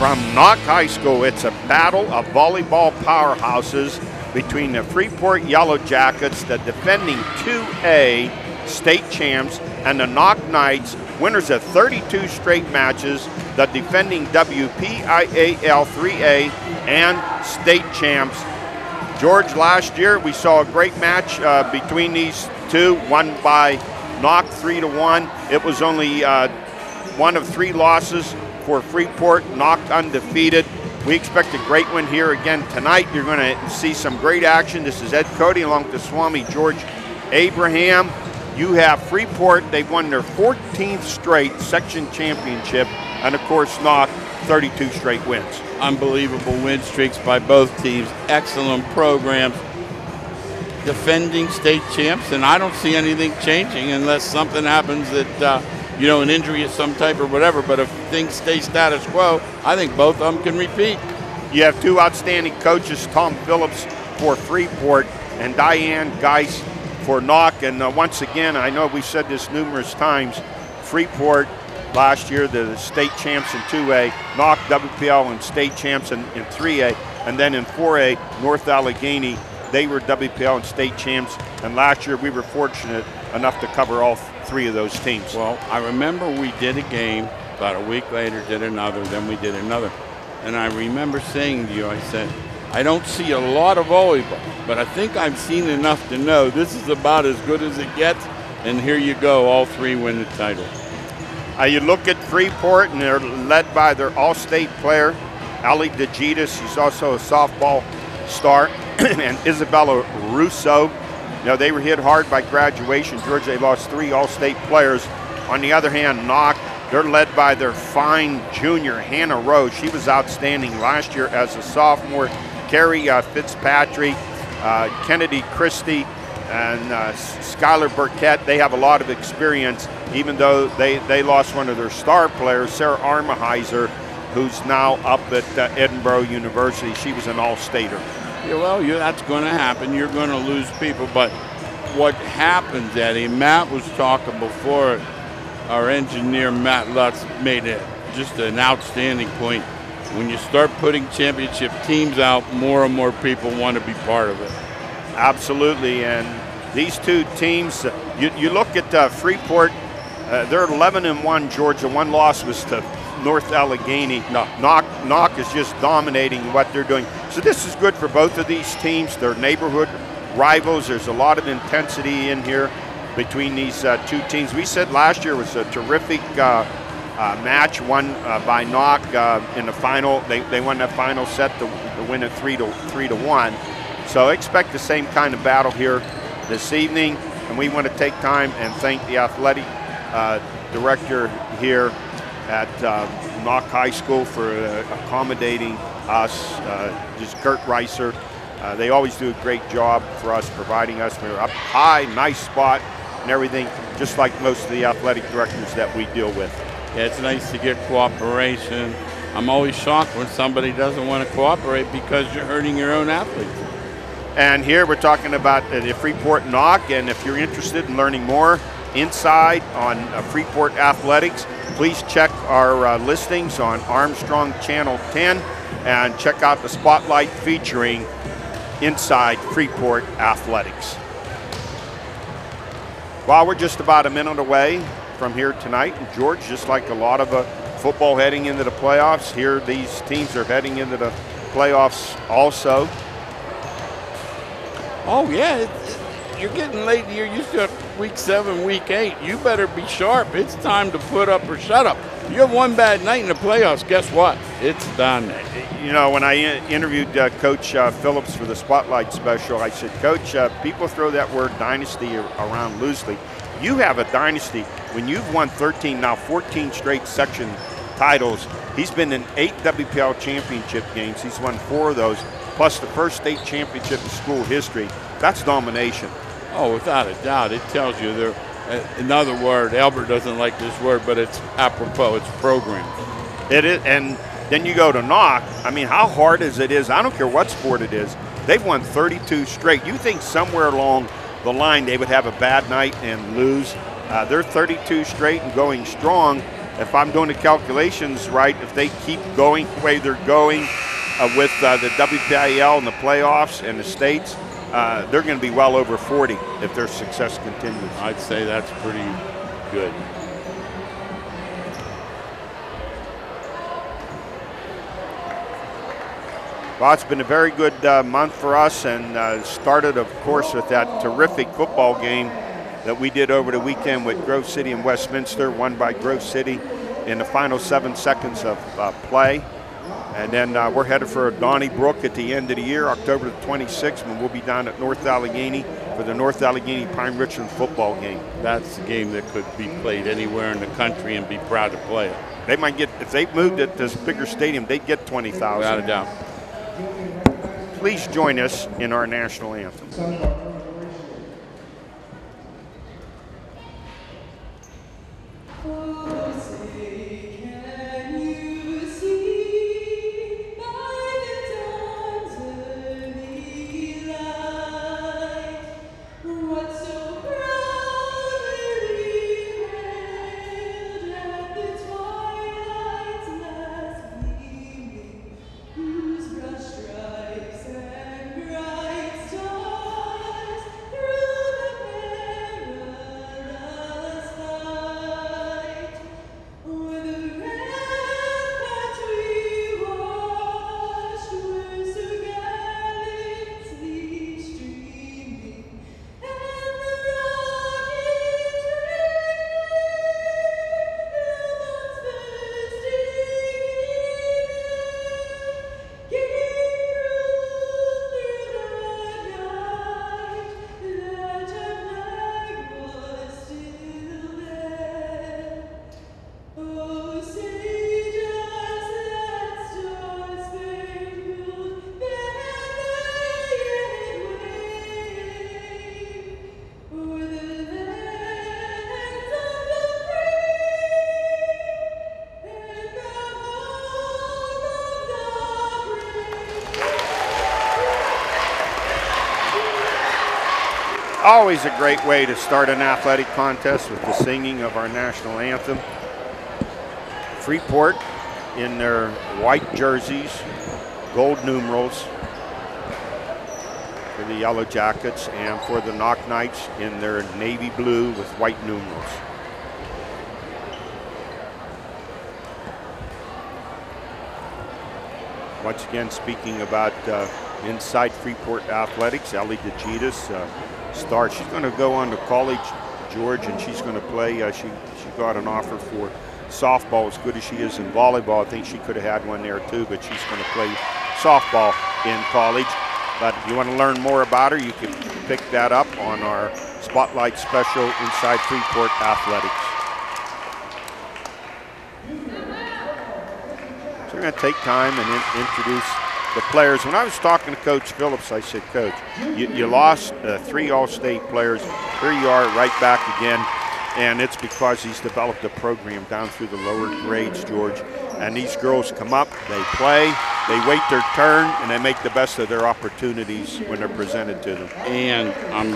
From Knoch High School, it's a battle of volleyball powerhouses between the Freeport Yellowjackets, the defending 2A state champs, and the Knoch Knights, winners of 32 straight matches, the defending WPIAL 3A and state champs. George, last year we saw a great match between these two, won by Knoch 3-1. It was only one of 3 losses for Freeport, Knoch undefeated. We expect a great one here again tonight. You're going to see some great action. This is Ed Cody along with Swami George Abraham. You have Freeport. They've won their 14th straight section championship, and of course Knoch 32 straight wins. Unbelievable win streaks by both teams. Excellent programs. Defending state champs, and I don't see anything changing unless something happens that an injury of some type or whatever, but if things stay status quo, I think both of them can repeat. You have 2 outstanding coaches, Tom Phillips for Freeport and Diane Geis for Knoch. And once again, I know we've said this numerous times, Freeport last year, the state champs in 2A, Knoch WPL and state champs in 3A, and then in 4A, North Allegheny, they were WPL and state champs. And last year we were fortunate enough to cover all 3 of those teams. Well, I remember we did a game, about a week later did another, then we did another. And I remember saying to you, I said, I don't see a lot of volleyball, but I think I've seen enough to know this is about as good as it gets. And here you go, all 3 win the title. You look at Freeport, and they're led by their all-state player, Ali DeGitis. She's also a softball star, and Isabella Russo. They were hit hard by graduation. George, they lost 3 all-state players. On the other hand, Knoch, they're led by their fine junior, Hannah Rose. She was outstanding last year as a sophomore. Carrie Fitzpatrick, Kennedy Christie, and Skylar Burkett. They have a lot of experience, even though they lost one of their star players, Sarah Armaheiser, who's now up at Edinburgh University. She was an all-stater. Yeah, well, that's going to happen. You're going to lose people. But what happens, Eddie, Matt was talking before, our engineer, Matt Lutz, made just an outstanding point. When you start putting championship teams out, more and more people want to be part of it. Absolutely. And these 2 teams, you look at Freeport, they're 11-1, Georgia. 1 loss was to North Allegheny. Knoch is just dominating what they're doing. So this is good for both of these teams. They're neighborhood rivals. There's a lot of intensity in here between these 2 teams. We said last year was a terrific match won by Knoch in the final. They won the final set to win it 3-1. So expect the same kind of battle here this evening. And we want to take time and thank the athletic director here at Knoch High School for accommodating us, just Kurt Reiser. They always do a great job for us, providing us. We're up high, nice spot and everything, just like most of the athletic directors that we deal with. Yeah, it's nice to get cooperation. I'm always shocked when somebody doesn't want to cooperate because you're hurting your own athletes. And here we're talking about the Freeport Knoch, and if you're interested in learning more inside on Freeport athletics, please check our listings on Armstrong Channel 10 and check out the spotlight featuring Inside Freeport Athletics. Well, we're just about a minute away from here tonight. And George, just like a lot of football heading into the playoffs, here these teams are heading into the playoffs also. Oh, yeah. You're getting late. You're used to week 7, week 8. You better be sharp. It's time to put up or shut up. You have one bad night in the playoffs, guess what? It's done. When I interviewed Coach Phillips for the Spotlight special, I said, Coach, people throw that word dynasty around loosely. You have a dynasty when you've won 13, now 14 straight section titles. He's been in 8 WPL championship games. He's won 4 of those, plus the first state championship in school history. That's domination. Oh, without a doubt. It tells you there. Another word, Albert doesn't like this word, but it's apropos, it's program. It is, and then you go to Knoch. I mean, how hard as it is, I don't care what sport it is, they've won 32 straight. You think somewhere along the line they would have a bad night and lose. They're 32 straight and going strong. if I'm doing the calculations right, if they keep going the way they're going with the WPIL and the playoffs and the states, they're going to be well over 40 if their success continues. I'd say that's pretty good. Well, it's been a very good month for us, and started, of course, with that terrific football game that we did over the weekend with Grove City and Westminster, won by Grove City in the final 7 seconds of play. And then we're headed for Donnybrook at the end of the year, October the 26th, when we'll be down at North Allegheny for the North Allegheny Pine Richland football game. That's a game that could be played anywhere in the country and be proud to play it. They might get, if they moved it to this bigger stadium, they'd get 20,000. Without a doubt. Please join us in our national anthem. Always a great way to start an athletic contest with the singing of our national anthem. Freeport in their white jerseys, gold numerals for the Yellowjackets, and for the Knoch Knights in their navy blue with white numerals. Once again, speaking about inside Freeport athletics, Ellie DeGitas, star. She's going to go on to college, George, and she's going to play. She got an offer for softball. As good as she is in volleyball, I think she could have had one there too, but she's going to play softball in college. But if you want to learn more about her, you can pick that up on our Spotlight special inside Freeport athletics. So we're going to take time and introduce the players. When I was talking to Coach Phillips, I said, Coach, you lost 3 All-State players. Here you are right back again. And it's because he's developed a program down through the lower grades, George. And these girls come up, they play, they wait their turn, and they make the best of their opportunities when they're presented to them. And I'm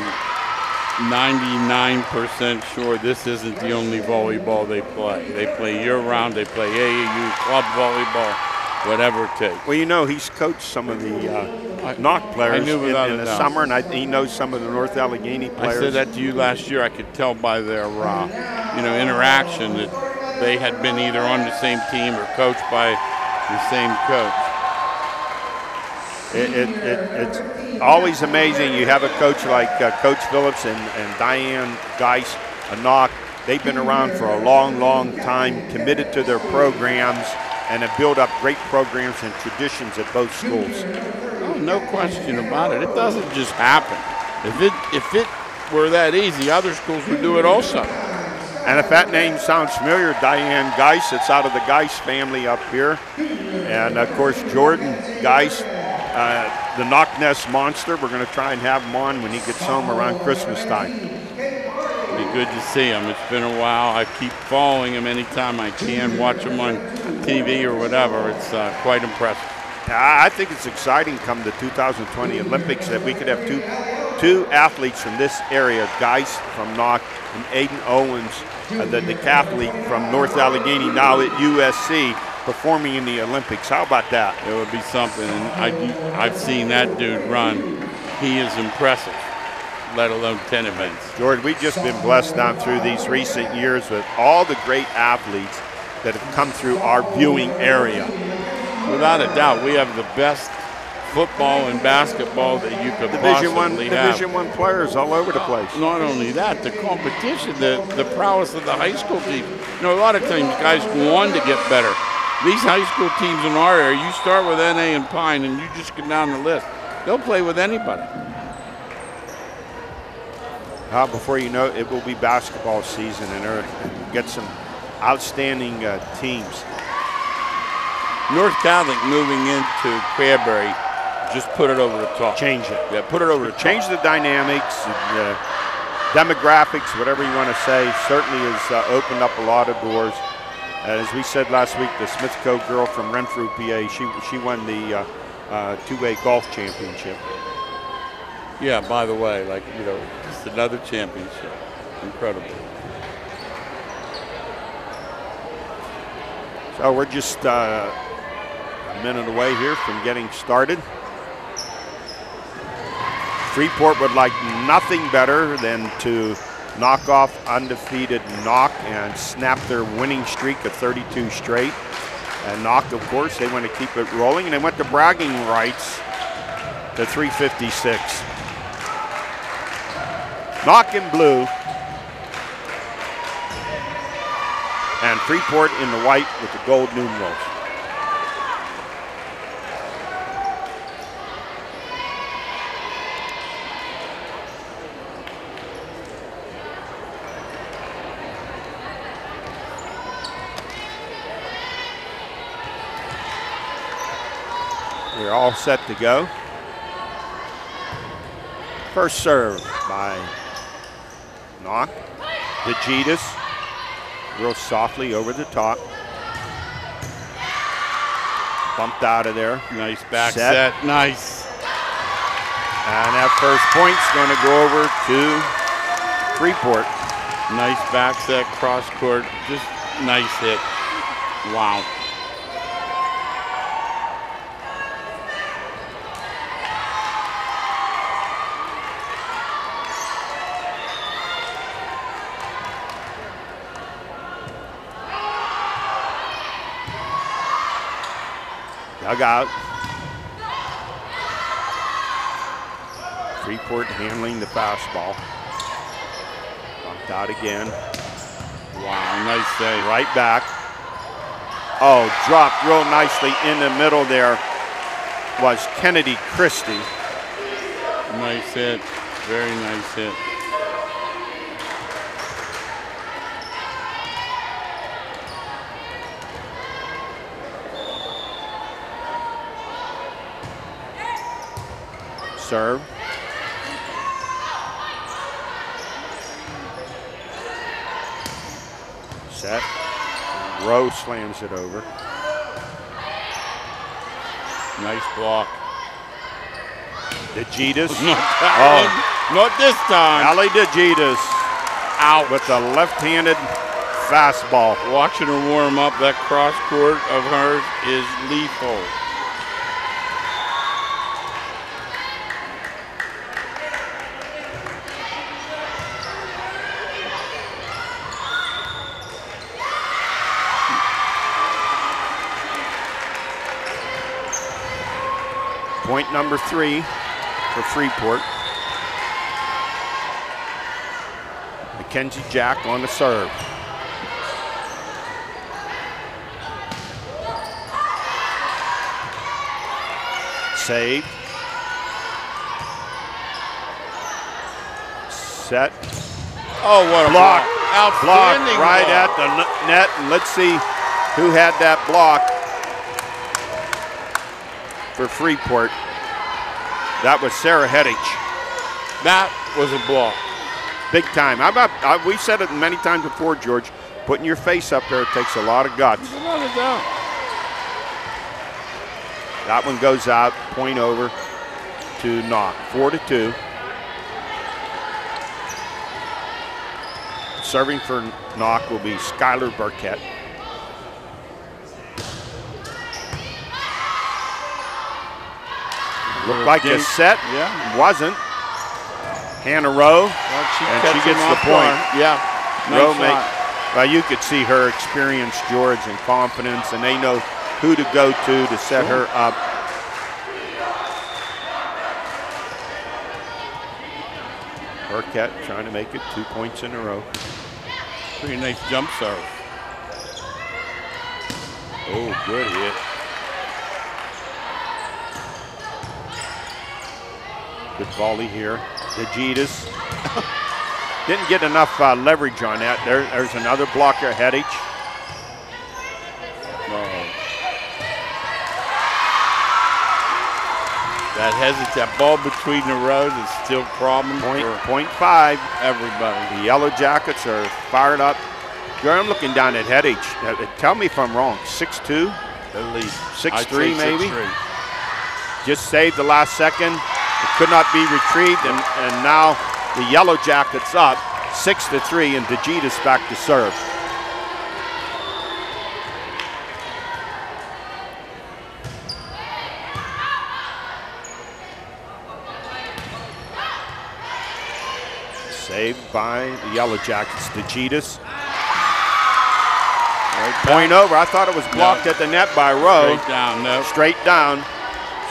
99% sure this isn't the only volleyball they play. They play year-round, they play AAU, club volleyball, whatever it takes. Well, you know, he's coached some of the Knoch players in the summer, and he knows some of the North Allegheny players. I said that to you last year. I could tell by their interaction that they had been either on the same team or coached by the same coach. It's always amazing. You have a coach like Coach Phillips and Diane Geis, Knoch. They've been around for a long, long time, committed to their programs, and have built up great programs and traditions at both schools. Oh, no question about it. It doesn't just happen. If it were that easy, other schools would do it also. And if that name sounds familiar, Diane Geis, it's out of the Geis family up here. And of course, Jordan Geis, the Knoch Nest monster. We're going to try and have him on when he gets home around Christmas time. It'd be good to see him. It's been a while. I keep following him anytime I can, watch him on TV or whatever. It's quite impressive. I think it's exciting come the 2020 Olympics that we could have 2 two athletes from this area, guys from Knoch and Aiden Owens, the decathlete from North Allegheny, now at USC, performing in the Olympics. How about that? It would be something, and I've seen that dude run. He is impressive, let alone 10 events. George, we've just been blessed down through these recent years with all the great athletes that have come through our viewing area. Without a doubt, we have the best football and basketball that you could possibly have. Division I players all over the place. Not only that, the competition, the prowess of the high school team. You know, a lot of times guys go on to get better. These high school teams in our area, you start with NA and Pine and you just go down the list. They'll play with anybody. Before you know it, it will be basketball season and get some outstanding teams. North Catholic moving into Cranberry, just put it over the top. Change it. Yeah, put it over the top. Change the dynamics, the demographics, whatever you want to say. Certainly has opened up a lot of doors. As we said last week, the Smith Co girl from Renfrew, PA, she won the two-way golf championship. Yeah, by the way, like, you know, just another championship. Incredible. So we're just a minute away here from getting started. Freeport would like nothing better than to knock off undefeated Knoch and snap their winning streak of 32 straight. And Knoch, of course, they want to keep it rolling, and they want the bragging rights to 356. Knoch in blue and Freeport in the white with the gold numerals. We're all set to go. First serve by Knoch. DeGitas, real softly over the top. Bumped out of there. Nice back set. Nice. And that first point's going to go over to Freeport. Nice back set, cross court, just nice hit. Wow. Dugout. Freeport handling the fastball. Bumped out again. Wow, nice save. Right back. Oh, dropped real nicely in the middle there was Kennedy Christie. Nice hit, very nice hit. Serve. Set. Rowe slams it over. Nice block. DeGitas. Not this time. Ali DeGitas Out with a left-handed fastball. Watching her warm up, that cross court of hers is lethal. Point number 3 for Freeport. Mackenzie Jack on the serve. Save. Set. Oh, what a block. Outstanding block right block. at the net, and let's see who had that block for Freeport. That was Sarah Hettich. That was a block. Big time. How about, we've said it many times before, George, putting your face up there takes a lot of guts. Without a doubt. That one goes out, point over to Knoch, 4-2. Serving for Knoch will be Skylar Burkett. Looked like a set. Yeah. Wasn't. Hannah Rowe. Well, and she gets the point. Yeah. Rowe Nice well, you could see her experience, George, and confidence, and they know who to go to set her up. Burkett trying to make it 2 points in a row. Pretty nice jump serve. Oh, good hit. Good volley here. DeGitis. Didn't get enough leverage on that. There's another blocker, Headage. That ball between the rows is still a problem for .5. everybody. The Yellowjackets are fired up. I'm looking down at Headage. Tell me if I'm wrong. 6'2"? At least. 6'3" maybe? 6'3". Just saved the last second. It could not be retrieved, and now the Yellowjackets up 6-3, and DeGitis back to serve. Saved by the Yellowjackets. DeGitis. Point over. I thought it was blocked at the net by Rowe. Straight down, no. Straight down.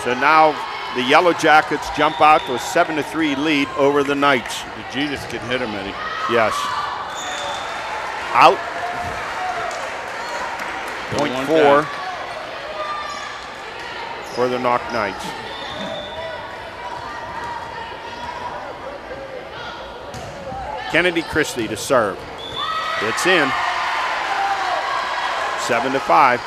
So now the Yellowjackets jump out to a 7-3 lead over the Knights. DeGitis can hit him, Eddie. Yes. Out. .4 for the Knoch Knights. Kennedy Christie to serve. It's in. 7-5.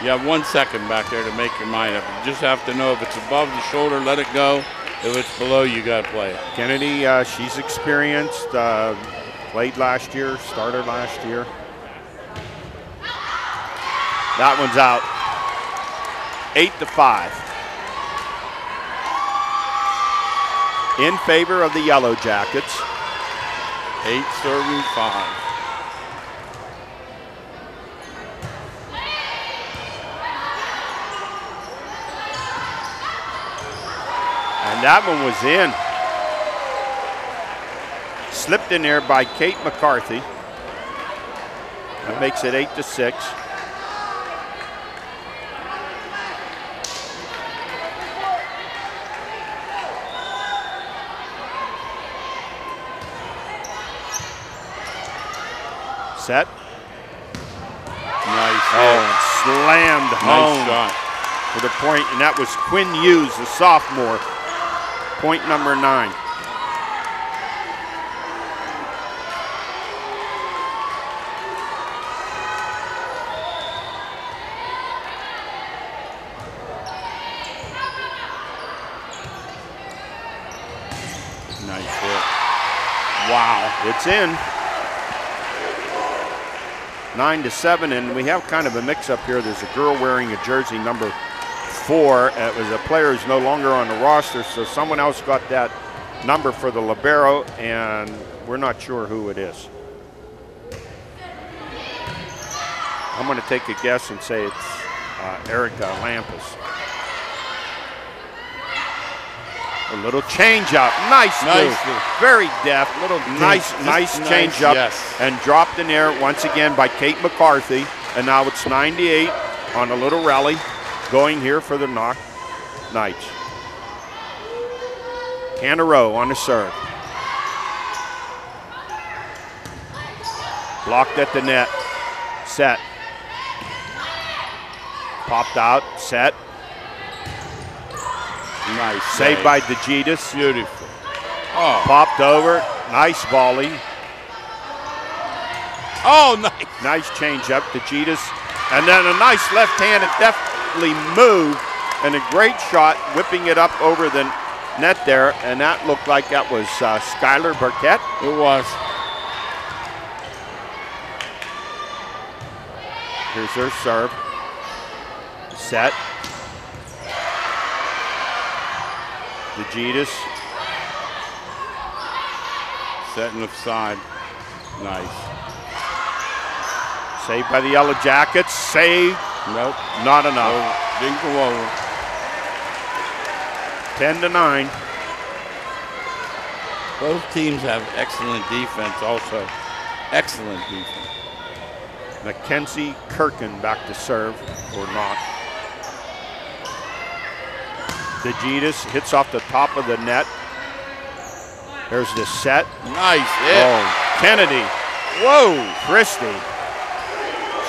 You have 1 second back there to make your mind up. You just have to know if it's above the shoulder, let it go. If it's below, you got to play it. Kennedy, she's experienced, played last year, started last year. That one's out. 8-5. In favor of the Yellowjackets. 8-5. And that one was in. Slipped in there by Kate McCarthy. That makes it 8-6. Set. Nice hit. Oh, slammed home. Nice shot. For the point, and that was Quinn Hughes, the sophomore. Point number 9. Nice hit. Wow. It's in. 9-7, and we have kind of a mix-up here. There's a girl wearing a jersey number 4. It was a player who's no longer on the roster, so someone else got that number for the libero, and we're not sure who it is. I'm going to take a guess and say it's Erica Lampus. A little change up, nice move. Very deft, little nice change up, yes. And dropped in there once again by Kate McCarthy, and now it's 98 on a little rally going here for the Knoch Knights. Hannah Rowe on the serve. Blocked at the net, set. Popped out, set. Nice. Saved by DeGitis. Beautiful. Oh. Popped over. Nice volley. Oh, nice. Nice change up, DeGitis. And then a nice left-handed, definitely move. And a great shot, whipping it up over the net there. And that looked like that was Skylar Burkett. It was. Here's her serve. Set. DeGitis. Setting the side. Nice. Saved by the Yellowjackets. Saved. Nope. Not enough. Oh, didn't go over. 10-9. Both teams have excellent defense also. Excellent defense. Mackenzie Kirkin back to serve for Knoch. DeGitis hits off the top of the net. There's the set. Nice hit. Oh, Kennedy. Whoa, Christie.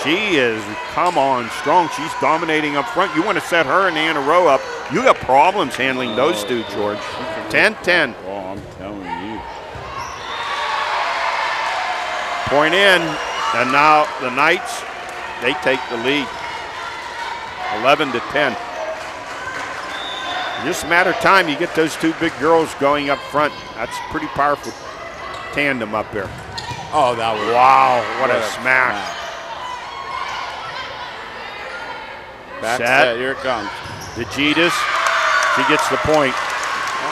She is, come on, strong. She's dominating up front. You want to set her and Anna Rowe up. You got problems handling those two, George. 10-10. Oh, I'm telling you. Point in, and now the Knights, they take the lead. 11-10. Just a matter of time, you get those two big girls going up front. That's a pretty powerful tandem up there. Oh, that was wow! What a smash! Back set. Here it comes. DeGitis, she gets the point.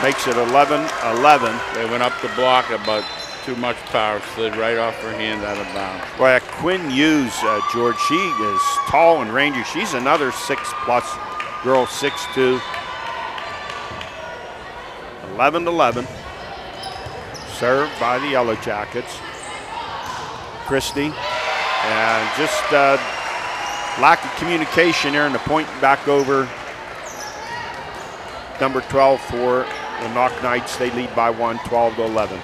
Makes it 11-11. They went up the block, but too much power slid right off her hand out of bounds. Well, Quinn Hughes, George, she is tall and rangy. She's another 6+ girl, 6'2". 11-11. Served by the Yellowjackets. Christie. And just lack of communication there, and the point back over. Number 12 for the Knoch Knights. They lead by 1, 12-11.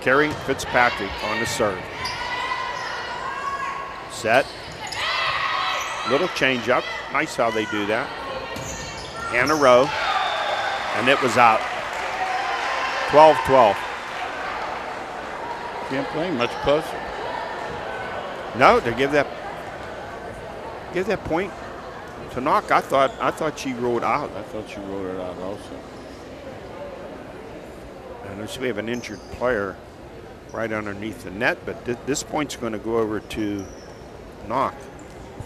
Carrie Fitzpatrick on the serve. Set. Little change up. Nice how they do that. Hannah Rowe. And it was out. 12-12. Can't play much closer. No, to give that point to Knoch. I thought she rolled out. I thought she rolled it out also. And so we have an injured player right underneath the net, but this point's going to go over to Knoch.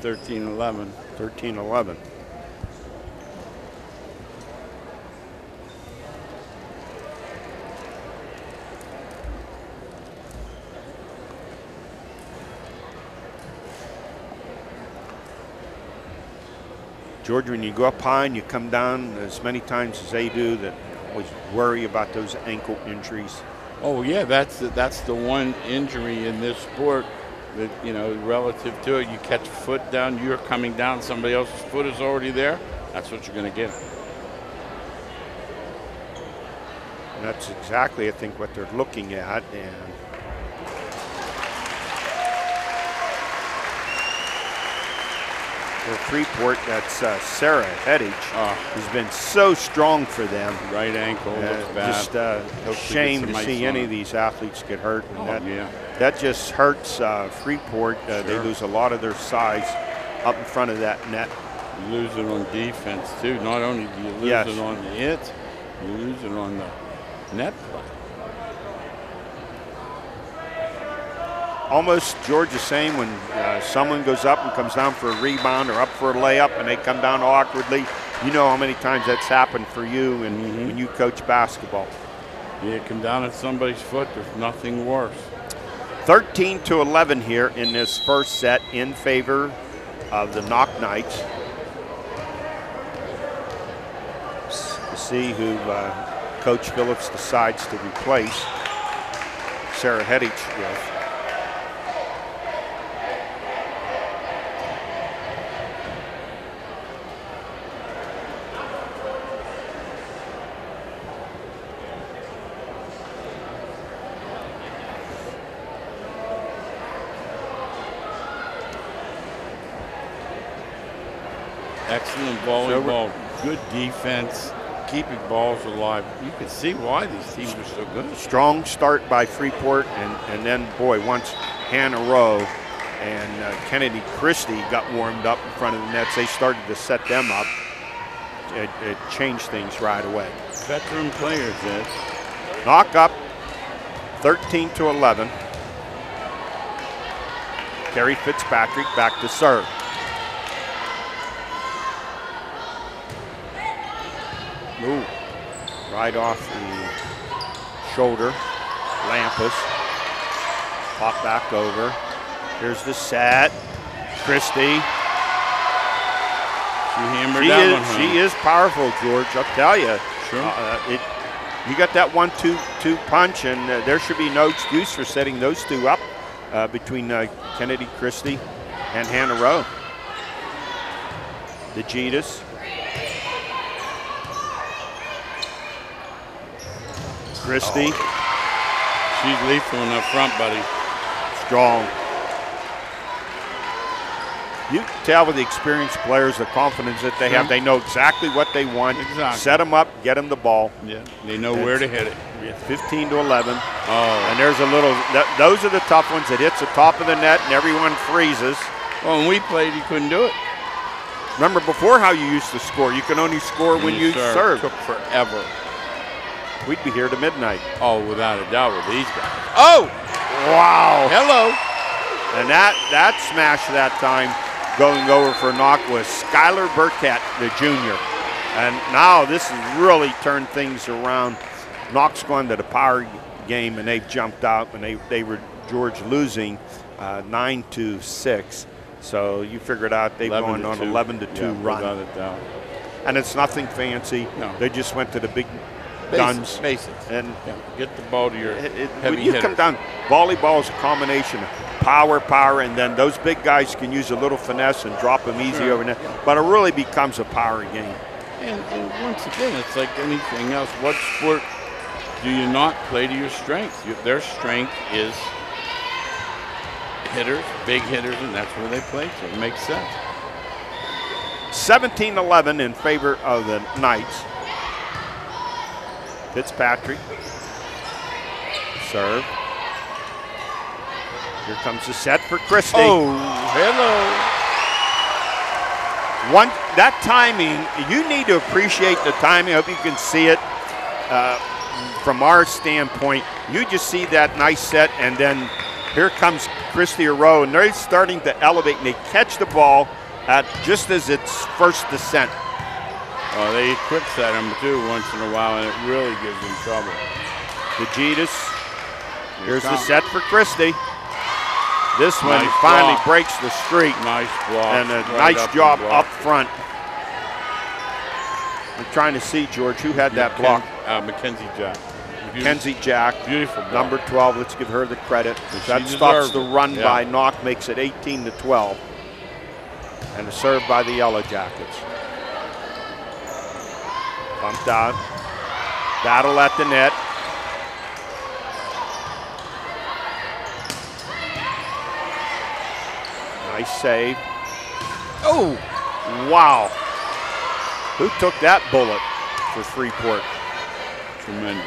13-11. 13-11. George, when you go up high and you come down as many times as they do, that always worry about those ankle injuries. Oh yeah, that's the one injury in this sport that, you know, relative to it, you catch a foot down, you're coming down, somebody else's foot is already there. That's what you're going to get. And that's exactly, I think, what they're looking at. And for Freeport, that's Sarah Hettich, who's been so strong for them. Right ankle looks bad. Just shame to see any of these athletes get hurt. And that just hurts Freeport. Sure. They lose a lot of their size up in front of that net. You lose it on defense, too. Not only do you lose it on the hit, you lose it on the net play. Almost, George is saying, when someone goes up and comes down for a rebound or up for a layup and they come down awkwardly, you know how many times that's happened for you and when you coach basketball. Yeah, come down at somebody's foot, there's nothing worse. 13-11 here in this first set in favor of the Knoch Knights. To see who Coach Phillips decides to replace Sarah Hettich with. Excellent volleyball, good defense, keeping balls alive. You can see why these teams are so good. Strong start by Freeport, and then, boy, once Hannah Rowe and Kennedy Christie got warmed up in front of the nets, they started to set them up. It changed things right away. Veteran players, Ed. Knoch up 13-11. Carrie Fitzpatrick back to serve. Ooh. Right off the shoulder. Lampus. Pop back over. Here's the set. Christie. She hammered that one home. She is powerful, George. I'll tell you. Sure. You got that 1-2 punch, and there should be no excuse for setting those two up between Kennedy Christie and Hannah Rowe. DeGitis. Christie. She's lethal in the front, buddy. Strong. You can tell with the experienced players, the confidence that they have. They know exactly what they want. Exactly. Set them up, get them the ball. Yeah, they know where to hit it. 15 to 11. Oh. And there's a little, those are the tough ones. It hits the top of the net and everyone freezes. Well, when we played, you couldn't do it. Remember before how you used to score? You can only score when you serve. It took forever. We'd be here to midnight. Oh, without a doubt with these guys. Oh! Wow. Hello. And that smash that time going over for Knoch was Skylar Burkett, the junior. And now this has really turned things around. Knoch's gone to the power game, and they've jumped out, and they were, George, losing 9-6. So you figured out they've gone on 11-2 run. Without a doubt. And it's nothing fancy. No. They just went to the big guns. Basics. And get the ball to your heavy when you come down, volleyball is a combination of power, and then those big guys can use a little finesse and drop them easy over net. But it really becomes a power game. And once again, it's like anything else. What sport do you not play to your strength? Their strength is hitters, big hitters, and that's where they play. So it makes sense. 17-11 in favor of the Knights. Fitzpatrick. Serve. Here comes the set for Christie. Oh, hello. That timing, you need to appreciate the timing. I hope you can see it from our standpoint. You just see that nice set, and then here comes Christie or Rowe, and they're starting to elevate, and they catch the ball at just as it's first descent. Oh, they quick set them too once in a while, and it really gives them trouble. DeGitis. Here's the set for Christie. This one finally breaks the streak. Nice block. And a nice job up front. I'm trying to see, George, who had that block. Mackenzie Jack. Mackenzie Jack. Beautiful block. Number 12, let's give her the credit. That stops the run by Knoch, makes it 18-12. And a serve by the Yellowjackets. Bumped out. Battle at the net. Nice save. Oh, wow. Who took that bullet for Freeport? Tremendous.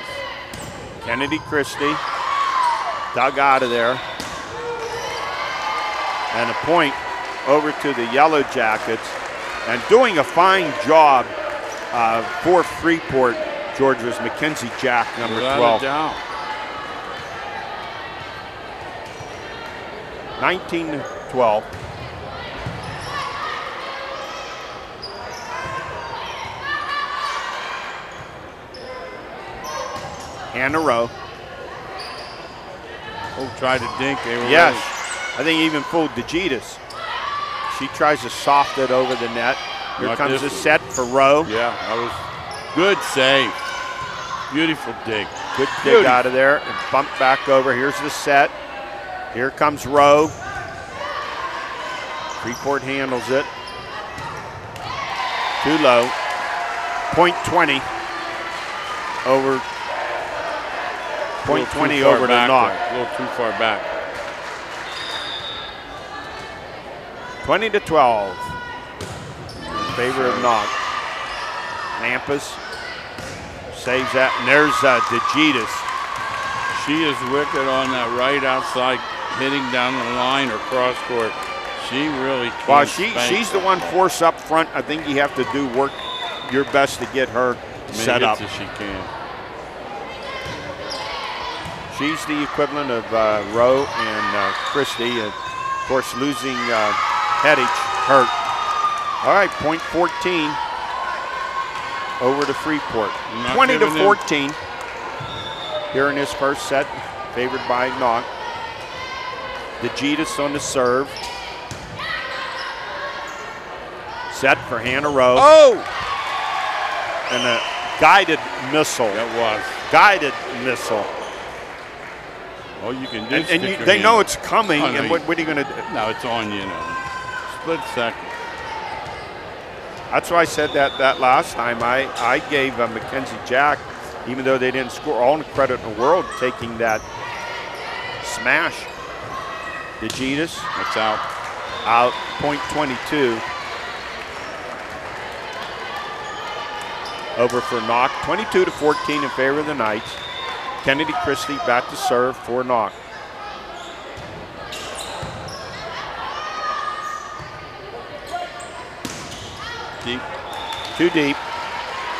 Kennedy Christie dug out of there. And a point over to the Yellowjackets. And doing a fine job for Freeport, George, was Mackenzie Jack, number 12. 19-12. Hannah Rowe. Oh, tried to dink. Yes, I think he even fooled DeGitis. She tries to soft it over the net. Here comes the set for Rowe. Yeah, that was good save. Beautiful dig. Good dig out of there and bump back over. Here's the set. Here comes Rowe. Freeport handles it. Too low. Point 20 over. Point 20 over to Knoch. A little too far back. 20-12 in favor of Knoch. Lampus saves that, and there's DeGitis. She is wicked on that right outside, hitting down the line or cross court. She really can't. Well, she's the one force up front. I think you have to do work your best to get her set up. As she can. She's the equivalent of Rowe and Christie. Of course, losing Headage hurt. All right, point 14. over to Freeport. Not 20 to giving in. 14 here in this first set, favored by Knoch. Yellowjackets on the serve. Set for Hannah Rowe. Oh! And a guided missile. That was. Guided missile. All you can do is And stick your they hand. know it's coming, Oh, no, and what are you going to do? No, it's on you now. Split second. That's why I said that last time. I gave Mackenzie Jack, even though they didn't score, all the credit in the world taking that smash. Yellowjackets. It's out. Out, point 22. Over for Knoch, 22 to 14 in favor of the Knights. Kennedy Christie back to serve for Knoch. Deep. Too deep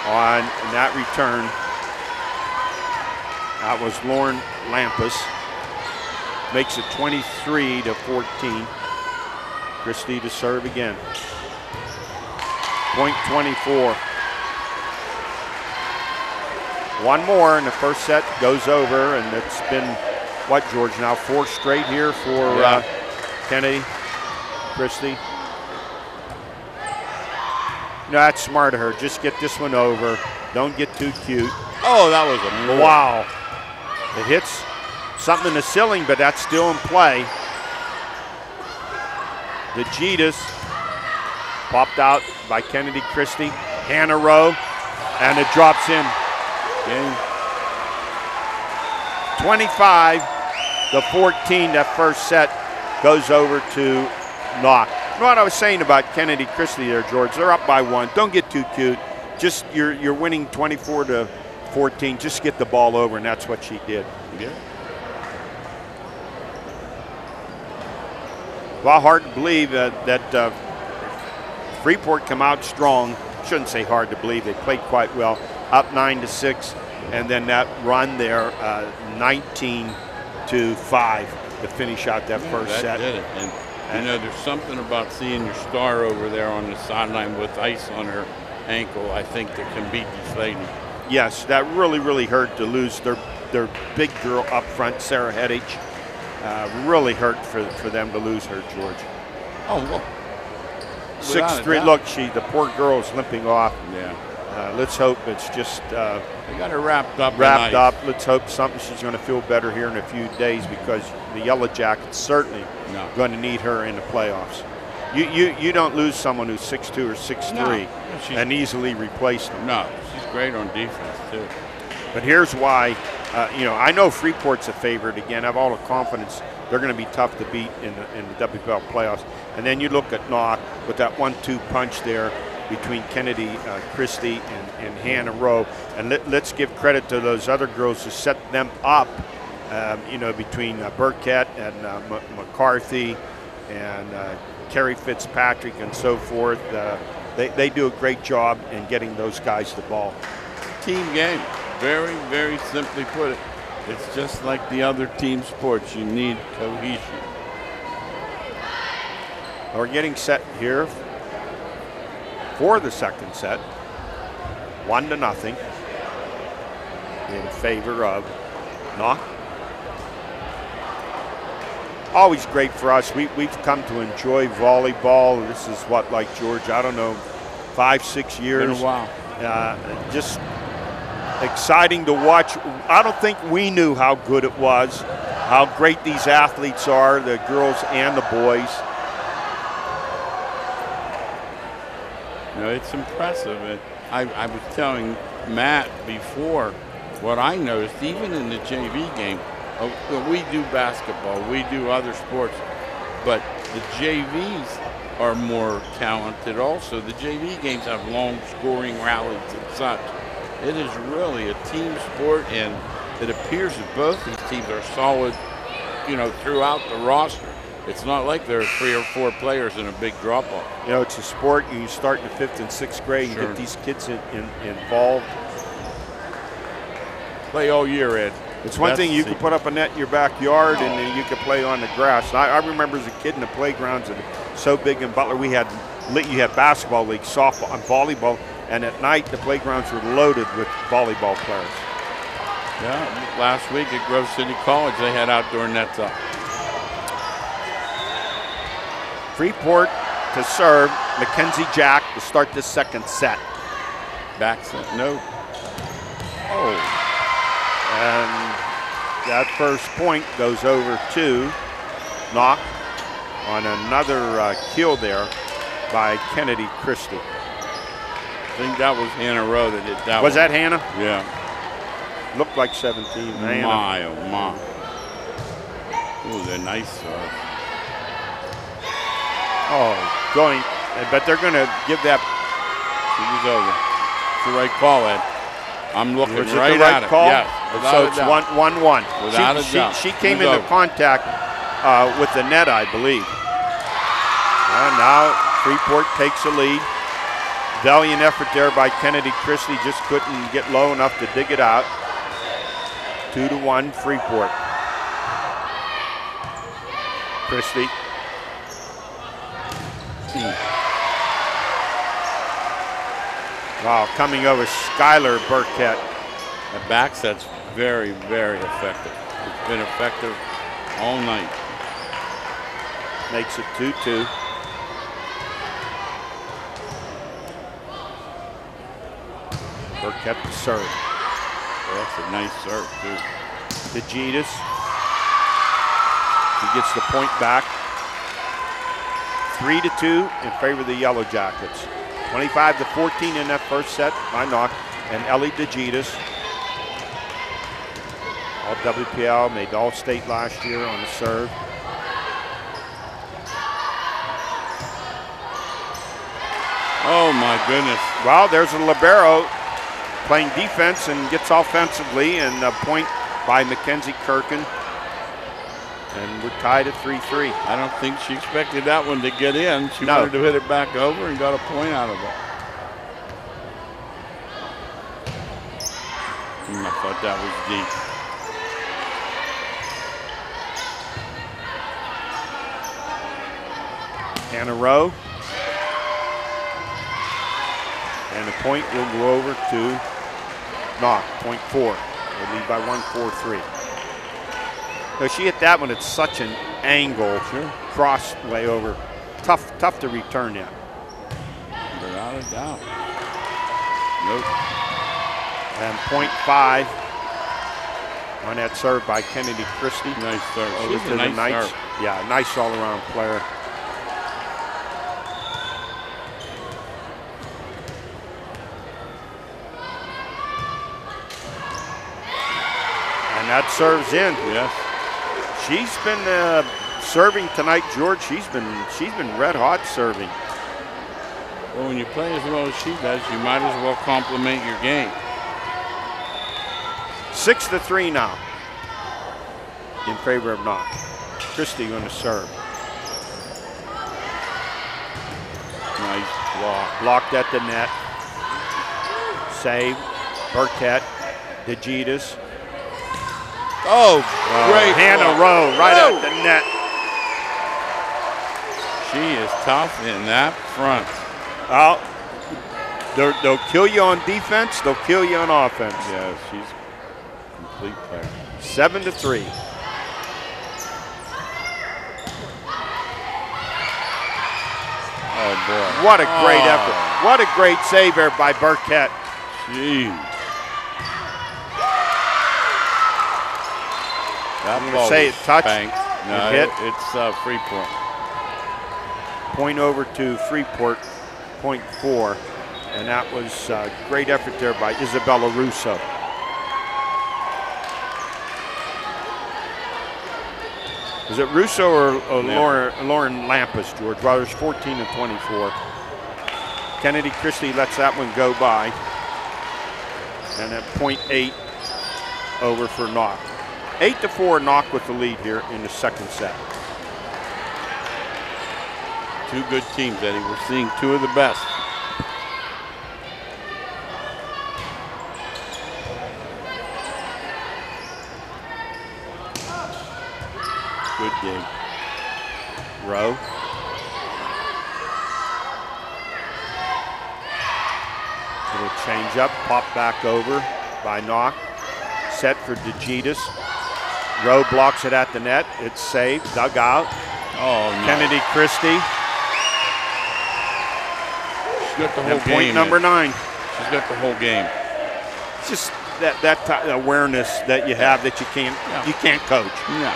on that return. That was Lauren Lampus. Makes it 23 to 14. Christie to serve again. Point 24. One more and the first set goes over, and it's been, what, George, now 4 straight here for Kennedy Christie. No, that's smart of her. Just get this one over. Don't get too cute. Oh, that was a move. Wow. It hits something in the ceiling, but that's still in play. The Yellowjackets popped out by Kennedy Christie. Hannah Rowe, and it drops in. Game. 25 to 14, that first set goes over to Knoch. You know what I was saying about Kennedy Christie there, George? They're up by 1. Don't get too cute. Just you're winning 24 to 14. Just get the ball over, and that's what she did. Yeah. Well, hard to believe that Freeport come out strong. Shouldn't say hard to believe. They played quite well. Up 9 to 6, and then that run there, 19 to 5 to finish out that first set. That did it. And you know, there's something about seeing your star over there on the sideline with ice on her ankle, I think, that can be deflating. Yes, that really hurt to lose their big girl up front, Sarah Heddich. Really hurt for them to lose her, George. Oh, well. 6'3". Look, the poor girl is limping off. Yeah. Let's hope it's just they got her wrapped up. Let's hope she's going to feel better here in a few days, because the Yellowjackets certainly going to need her in the playoffs. You don't lose someone who's 6'2" or 6'3" and easily replace them. No, she's great on defense too. But here's why. I know Freeport's a favorite again. I have all the confidence they're going to be tough to beat in the WPL playoffs. And then you look at Knoch with that 1-2 punch there between Kennedy Christie and Hannah Rowe. And let's give credit to those other girls who set them up, between Burkett and McCarthy and Carrie Fitzpatrick and so forth. They do a great job in getting those guys the ball. Team game. Very, very simply put it. It's just like the other team sports. You need cohesion. We're getting set here for the second set. 1-0 in favor of Knoch. Always great for us. We've come to enjoy volleyball. This is what, like, George, I don't know, 5-6 years. Been a while. Just exciting to watch. I don't think we knew how good it was, how great these athletes are, the girls and the boys. It's impressive. I was telling Matt before what I noticed, even in the JV game. We do basketball, we do other sports, but the JVs are more talented also. The JV games have long scoring rallies and such. It is really a team sport, and it appears that both these teams are solid, throughout the roster. It's not like there are 3 or 4 players in a big drop-off. It's a sport. You start in the 5th and 6th grade, you get these kids involved. Play all year, Ed. It's one thing you can put up a net in your backyard, and then you can play on the grass. I remember as a kid in the playgrounds, and so big in Butler, you had basketball league, softball, and volleyball. and at night the playgrounds were loaded with volleyball players. Yeah, last week at Grove City College, they had outdoor nets up. Freeport to serve. Mackenzie Jack to start the second set. Back set, no. Oh. And that first point goes over to Knoch on another kill there by Kennedy Christie. I think that was Hannah Rowe that did that. Was one. that Hannah? Yeah. Looked like 17. My, oh my. Ooh, they're nice serve. Oh, going, but they're going to give that. She was over. It's the right call, Ed. I'm looking Was right it the right at call? it. Yes, So it's 1-1. Without a doubt. She came Who's into over? contact with the net, I believe. Now Freeport takes the lead. Valiant effort there by Kennedy Christie, just couldn't get low enough to dig it out. 2-1 Freeport. Christie. Wow, coming over Skylar Burkett. The back set's very, very effective. It's been effective all night. Makes it 2-2. Burkett to serve. That's a nice serve, too. DeGitas. He gets the point back. 3-2 in favor of the Yellowjackets. 25-14 in that first set by Knoch. And Ellie DeGitas, all WPL, made All-State last year on the serve. Oh my goodness. Well, there's a libero playing defense and gets offensively, and a point by Mackenzie Kirkin. And we're tied at 3-3. I don't think she expected that one to get in. She No. wanted to hit it back over and got a point out of it. I thought that was deep. Hannah Rowe. And the point will go over to Knoch, point 4. They lead by 1, 4-3. So she hit that one at such an angle, cross way over. Tough to return that. Without a doubt. Nope. And point 5 on that serve by Kennedy Christie. Nice serve. Over She's to a the nice Knights. serve. Yeah, nice all-around player. And that serves in. Yes. She's been serving tonight, George. She's been red hot serving. Well, when you play as well as she does, you might as well complement your game. 6-3 now in favor of Knoch. Christie going to serve. Nice block. Blocked at the net. Save. Burkett. DeGitas. Oh, great. Hannah block. Rowe right at the net. She is tough in that front. Oh, they'll kill you on defense. They'll kill you on offense. Yeah, she's a complete player. 7-3. Oh, boy. What a great effort. What a great save there by Burkett. Jeez. That I'm ball gonna say was it touched. spanked. No, It hit. it's Freeport. Point over to Freeport, point 4. And that was a great effort there by Isabella Russo. Is it Russo or Lauren Lampus, George? Well, there's 14 and 24. Kennedy Christie lets that one go by. And at point 8 over for Knoch. 8-4 Knoch with the lead here in the second set. Two good teams, Eddie. We're seeing two of the best. Good game. Rowe. Little change up, pop back over by Knoch. Set for DeGitis. Rowe blocks it at the net. It's saved, dug out. Oh, no. Kennedy Christie. She's got the whole game. Point number 9. She's got the whole game. It's just that awareness that you have that you can't coach. Yeah.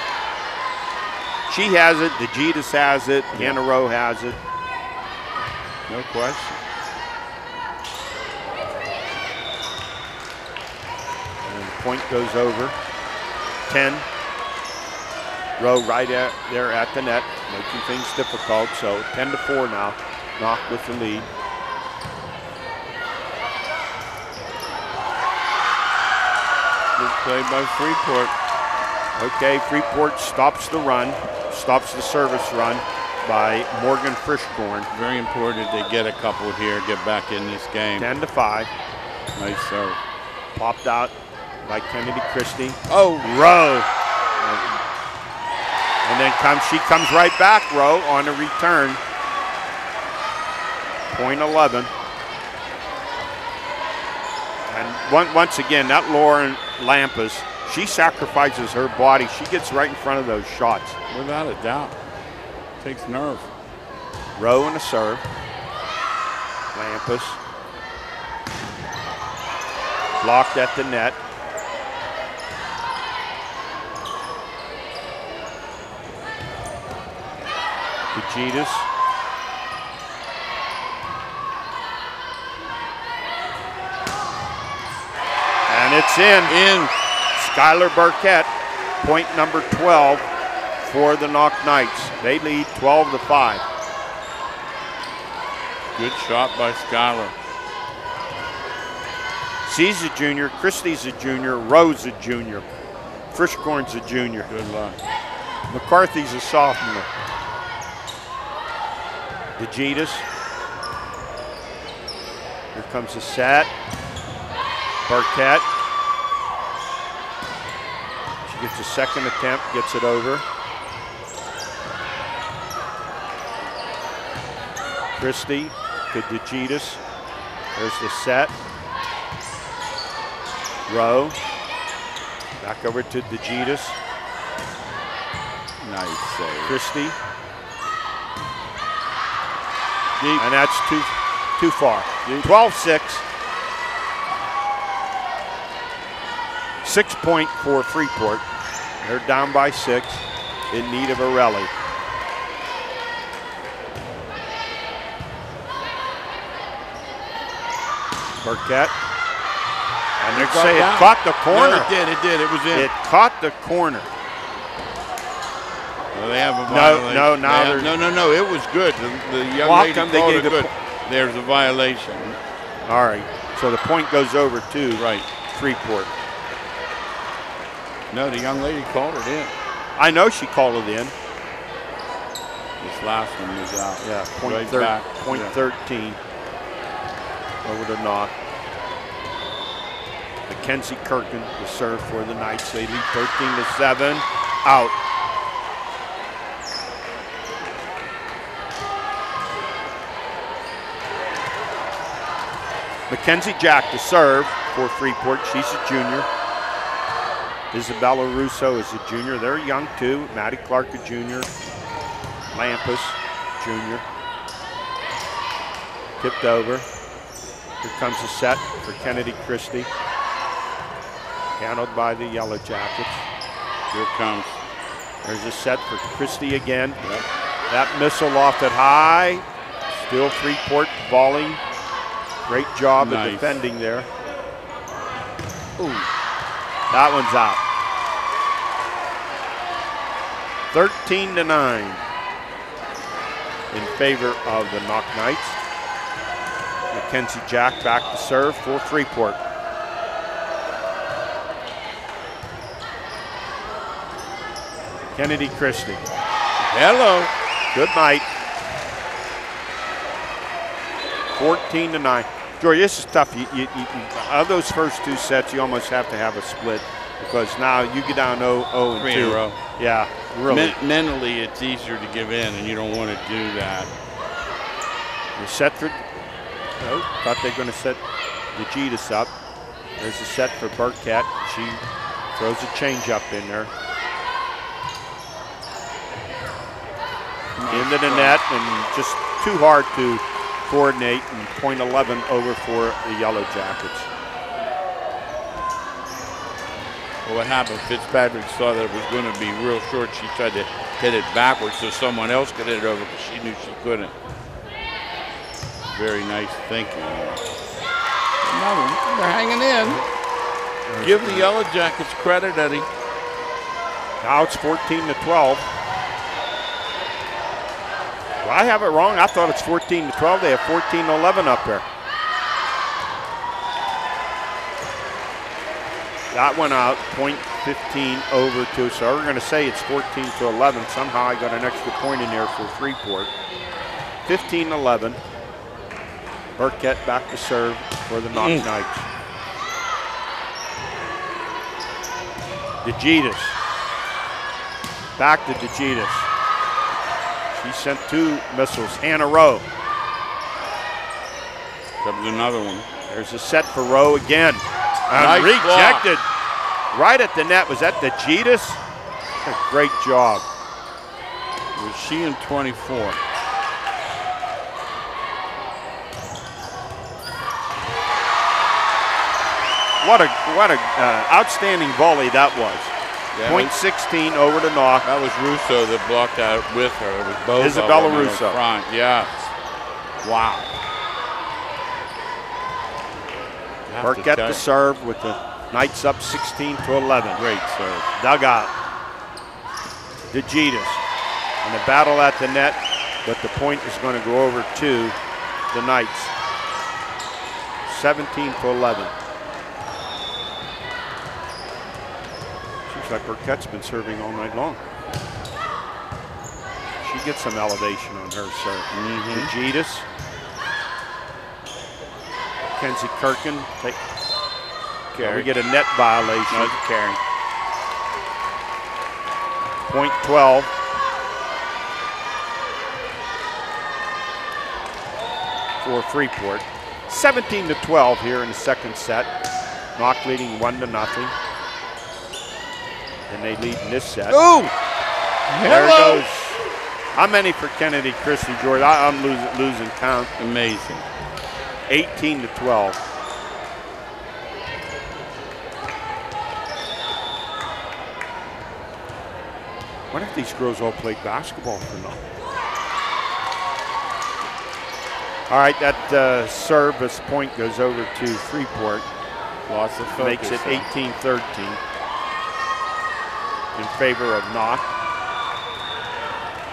She has it. DeGitis has it. Hannah Rowe has it. No question. And the point goes over. 10. Rowe right there at the net, making things difficult. So 10-4 now. Knoch with the lead. Good play by Freeport. Okay, Freeport stops the run, stops the service run by Morgan Frischkorn. Very important they get a couple here, get back in this game. 10-5. Nice serve. Popped out by Kennedy Christie. Oh, Rowe. And then she comes right back, Rowe, on a return. Point 11. And once again, that Lauren Lampas, she sacrifices her body. She gets right in front of those shots. Without a doubt. Takes nerve. Rowe and a serve. Lampas. Blocked at the net. DeGitis. And it's in. Skylar Burkett, point number 12 for the Knoch Knights. They lead 12-5. Good shot by Skylar. She's a junior, Christie's a junior, Rowe's a junior, Frischkorn's a junior. Good luck. McCarthy's a sophomore. DeGitis. Here comes the set. Burkett. She gets a second attempt, gets it over. Christie to DeGitis. There's the set. Rowe. Back over to DeGitis. Nice save. Christie. Deep. And that's too far. 12-6. 6 point for Freeport. They're down by 6 in need of a rally. Burkett. And they say it caught the corner. No, it did. It was in. It caught the corner. Well, they have a violation. No. It was good. The young lady called it good. There's a violation. All right. So the point goes over to Freeport. No, the young lady called it in. I know she called it in. This last one was out. Yeah, point 13 over to Knoch. Mackenzie Kirkin, the serve for the Knights. They lead 13-7. Out. Mackenzie Jack, the serve for Freeport. She's a junior. Isabella Russo is a junior. They're young too. Maddie Clark, a junior. Lampas, junior. Tipped over. Here comes the set for Kennedy Christie. Handled by the Yellowjackets. Here it comes. There's a set for Christie again. That missile lofted high. Still Freeport volleying. Great job of defending there. Ooh. That one's out. 13-9 in favor of the Knoch Knights. Mackenzie Jack back to serve for Freeport. Kennedy Christie. Hello. Good night. 14-9. George, this is tough. Of those first 2 sets, you almost have to have a split because now you get down 0-2. 3 in a row. Yeah, really. Mentally, it's easier to give in, and you don't want to do that. You're set for. Oh, thought they were going to set. DeGitis up. There's a set for Burkett. She throws a change up in there. Into the net, and just too hard to coordinate, and point 11 over for the Yellowjackets. Well, what happened, Fitzpatrick saw that it was going to be real short. She tried to hit it backwards so someone else could hit it over, but she knew she couldn't. Very nice thinking. Another one. They're hanging in. Give the Yellowjackets credit, Eddie. Now it's 14-12. Well, I have it wrong. I thought it's 14-12. They have 14-11 up there. That went out, point 15 over 2. So we're going to say it's 14-11. Somehow I got an extra point in there for Freeport. 15-11. Burkett back to serve for the Knoch Knights. DeGitis. Back to DeGitis. She sent 2 missiles. Hannah Rowe. Comes another one. There's a set for Rowe again. Nice rejected block. right at the net. Was that DeGitis? A great job. Was she in 24? What a outstanding volley that was. Yeah, Point 16 over to Knoch. That was Russo that blocked out with her. It was both Isabella of them Russo. in front. Yes. Wow. Burkett to serve with the Knights up 16-11. Great serve. Dugout. DeGitis. And a battle at the net, but the point is going to go over to the Knights. 17-11. Seems like Burkett's been serving all night long. She gets some elevation on her serve. DeGitis. Kenzie Kirkin. We get a net violation. No, carry. Point 12. For Freeport. 17-12 here in the second set. Knoch leading 1-0. And they lead in this set. Ooh! There it goes. How many for Kennedy Christie, George? I'm losing count. Amazing. 18-12. What if these girls all played basketball for now? All right, that service point goes over to Freeport. Lots of focus. Makes it 18-13 in favor of Knoch.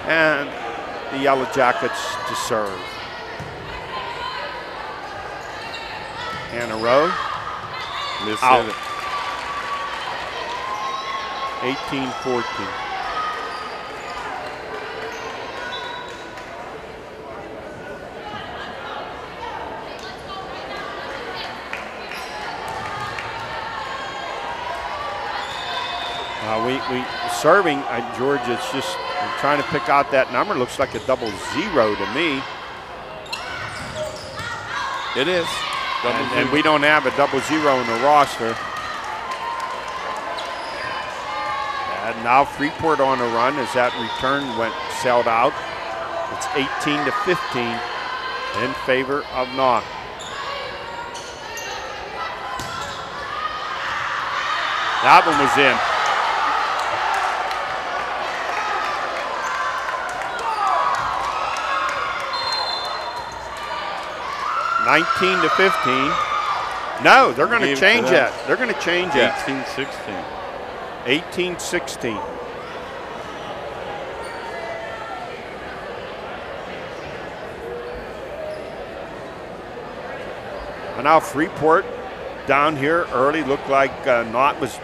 And the Yellowjackets to serve. Hannah Rowe. Miss out. it. 18-14. We serving, George, it's just I'm trying to pick out that number. Looks like a 0 to me. It is. And we don't have a 0 in the roster. And now Freeport on a run as that return sailed out. It's 18-15 in favor of Knoch. That one was in. (19-15). No, they're going to change that. They're going to change that. 18-16. 18-16. And now Freeport down here early. Looked like Knoch was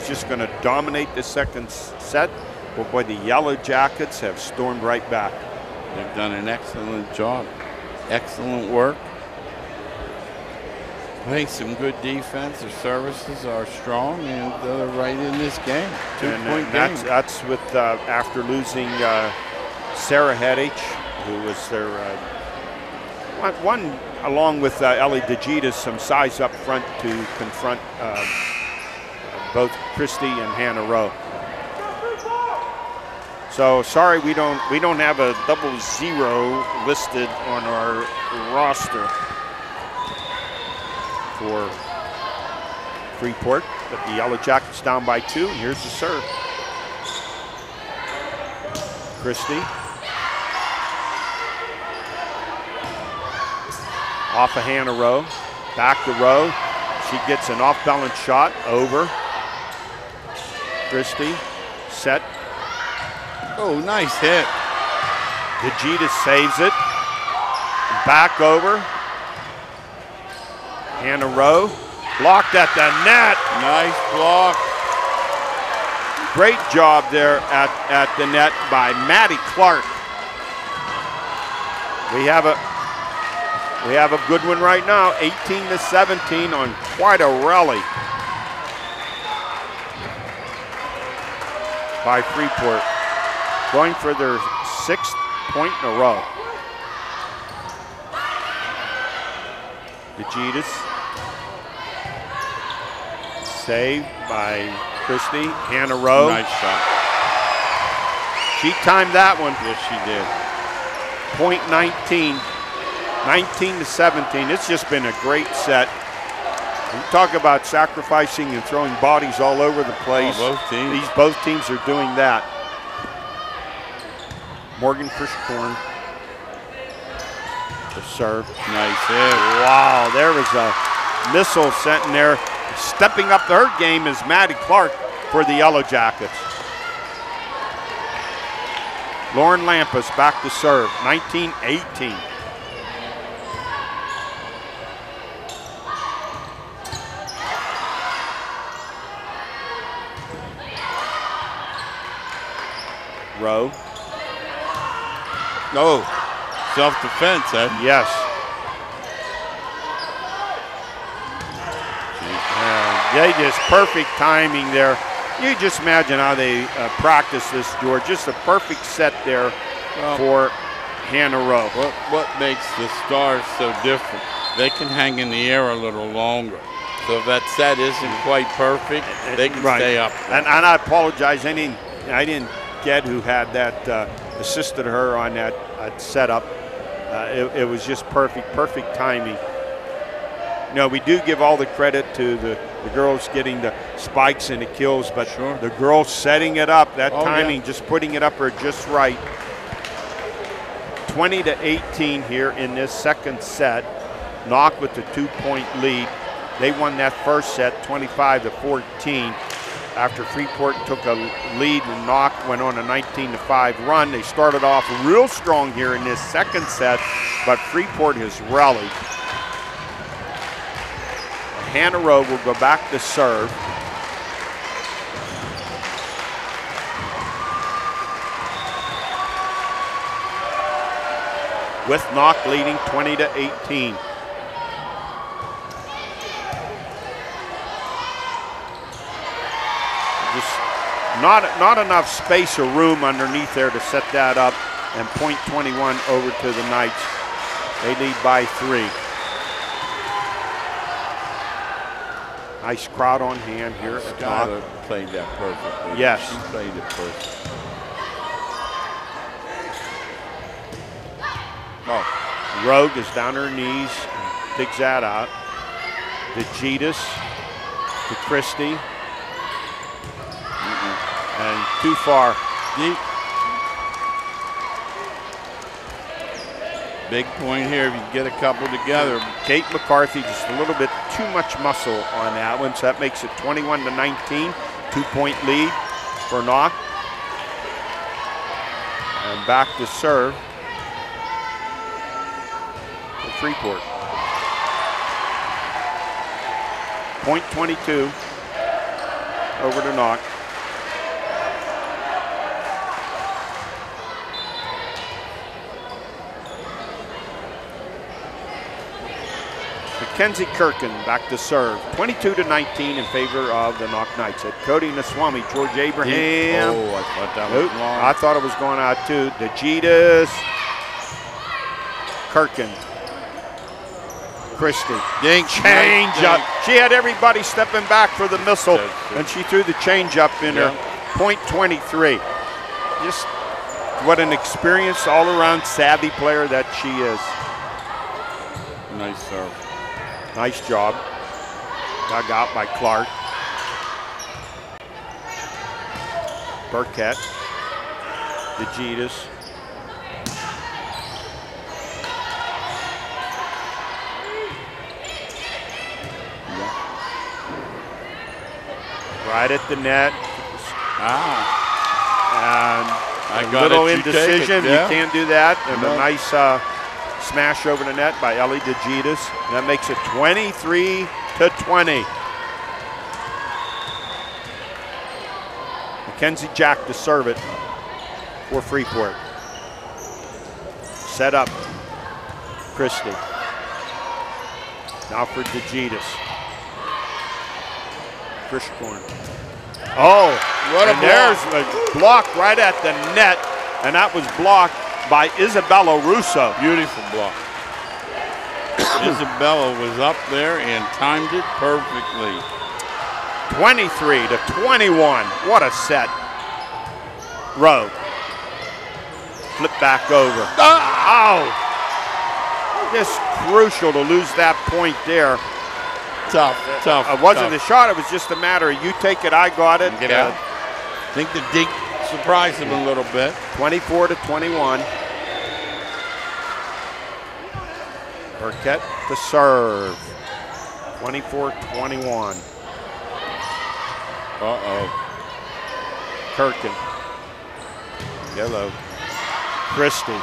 just going to dominate the second set. But boy, the Yellowjackets have stormed right back. They've done an excellent job. Excellent work. Playing some good defense. Their services are strong, and they're right in this game. Two-point game. That's with after losing Sarah Hedich, who was their One, along with Ellie DeGitas, some size up front to confront both Christie and Hannah Rowe. So sorry, we don't have a 00 listed on our roster for Freeport, but the Yellowjackets down by 2, and here's the serve. Christie. Off of Hannah Rowe, back to Rowe. She gets an off-balance shot, over. Christie, set. Oh, nice hit. DeGitas saves it. Back over. Hannah Rowe, blocked at the net. Nice block. Great job there at the net by Maddie Clark. We have a good one right now, 18-17 on quite a rally by Freeport, going for their 6th point in a row. DeGitas, saved by Christie. Hannah Rowe. Nice shot. She timed that one. Yes, she did. Point 19, 19-17. It's just been a great set. You talk about sacrificing and throwing bodies all over the place. Oh, both teams. Both teams are doing that. Morgan Frischkorn, the serve. Nice hit. Wow, there was a missile sent in there. Stepping up to her game is Maddie Clark for the Yellowjackets. Lauren Lampas back to serve, 19-18. Rowe. Oh, self-defense, eh? Yes. They just perfect timing there. You just imagine how they practice this, George. Just a perfect set there for Hannah Rowe. What makes the Stars so different? They can hang in the air a little longer. So if that set isn't quite perfect, they can stay up. And I apologize. I didn't get who had that assisted her on that setup. It was just perfect timing. You know, we do give all the credit to the girls getting the spikes and the kills, but the girls setting it up, that timing, just putting it up are just right. 20-18 here in this second set. Knoch with the 2-point lead. They won that first set 25-14. After Freeport took a lead and Knoch went on a 19-5 run. They started off real strong here in this second set, but Freeport has rallied. Hannah Rowe will go back to serve. With Knoch leading 20-18. Just not enough space or room underneath there to set that up, and point 21 over to the Knights. They lead by 3. Nice crowd on hand here at Knoch. Played that perfectly. Yes. She played it perfect. Oh, Rogue is down her knees, digs that out. DeGitas to Christie. And too far. Deep. Big point here if you get a couple together. Kate McCarthy, just a little bit too much muscle on that one, so that makes it 21-19. 2-point lead for Knoch. And back to serve for Freeport. Point 22 over to Knoch. Mackenzie Kirkin back to serve. 22-19 in favor of the Knoch Knights. At Cody Naswami, George Abraham. Oh, I thought that was long. I thought it was going out too. DeGitas. Kirkin. Christie. Dink. Change up. She had everybody stepping back for the missile, That's it. and she threw the change up in her. Point 23. Just what an experienced, all-around savvy player that she is. Nice serve. Nice job. Dug out by Clark. Burkett. DeGitas. Right at the net. And a little indecision. You can't do that. And a nice smash over the net by Ellie DeGitas. That makes it 23-20. Mackenzie Jack to serve it for Freeport. Set up. Christie. Now for DeGitas. Frischkorn. Oh, what a there's a block right at the net, and that was blocked by Isabella Russo. Beautiful block. Isabella was up there and timed it perfectly. 23-21. What a set. Rowe. Flip back over. Oh! Just crucial to lose that point there. Tough. It wasn't a shot. It was just a matter of you take it, I got it. Get out. I think the dink surprised him a little bit. 24-21. Burkett to serve. 24-21. Kirkin. Yellow. Christie.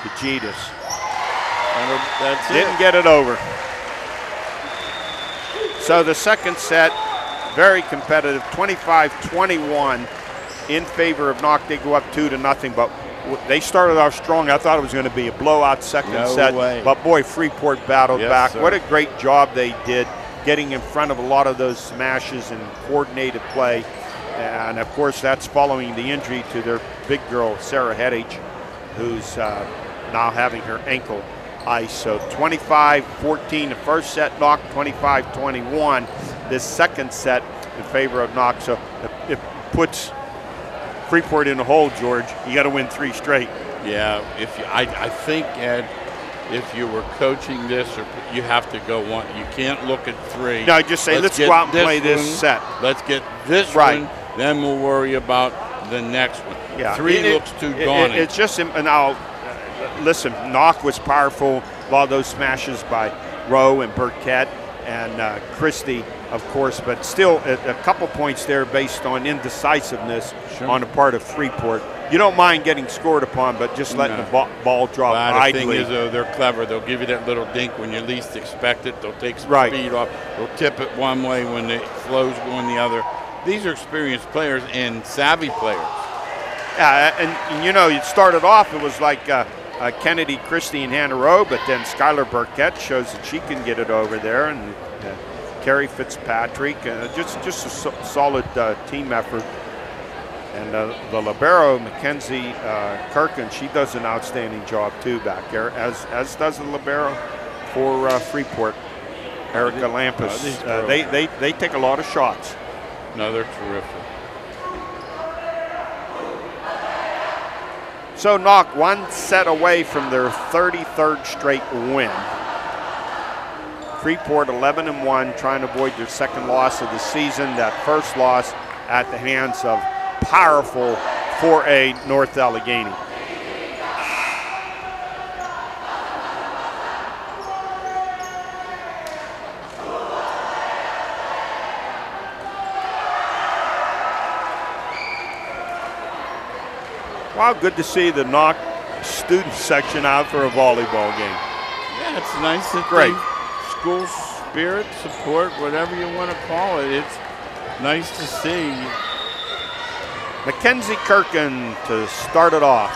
DeGitas. That's it. Didn't get it over. So the second set, very competitive, 25-21 in favor of Knoch. They go up 2-0, but they started off strong. I thought it was going to be a blowout second set. Way. But boy, Freeport battled back. Sir. What a great job they did getting in front of a lot of those smashes and coordinated play. And of course, that's following the injury to their big girl, Sarah Heddage, who's now having her ankle ice. So 25-14 the first set, Knoch 25-21 this second set in favor of Knoch. So it puts Freeport in the hole, George. You got to win 3 straight. Yeah, I think, Ed, if you were coaching this, or you have to go one. You can't look at 3. No, just say, let's go out and play this set. Let's get this one, then we'll worry about the next one. Yeah. 3 looks too daunting. It's just, now, listen, Knoch was powerful. A lot of those smashes by Rowe and Burkett and Christie, of course, but still a couple points there based on indecisiveness on the part of Freeport. You don't mind getting scored upon, but just letting the ball drop idly. The thing is, though, they're clever. They'll give you that little dink when you least expect it. They'll take some speed off. They'll tip it one way when the flow's going the other. These are experienced players and savvy players. Yeah, and you know, it started off, it was like Kennedy, Christie, and Hannah Rowe, but then Skylar Burkett shows that she can get it over there, and Carrie Fitzpatrick, just a solid team effort. And the libero, Mackenzie Kirkin, she does an outstanding job too back there, as does the libero for Freeport, Erica Lampus. They take a lot of shots. No, they're terrific. So Knoch one set away from their 33rd straight win. Freeport 11-1, trying to avoid their second loss of the season. That first loss at the hands of powerful 4A North Allegheny. Wow, good to see the Knoch student section out for a volleyball game. Yeah, it's nice that great school spirit, support, whatever you want to call it. It's nice to see. Mackenzie Kirkin to start it off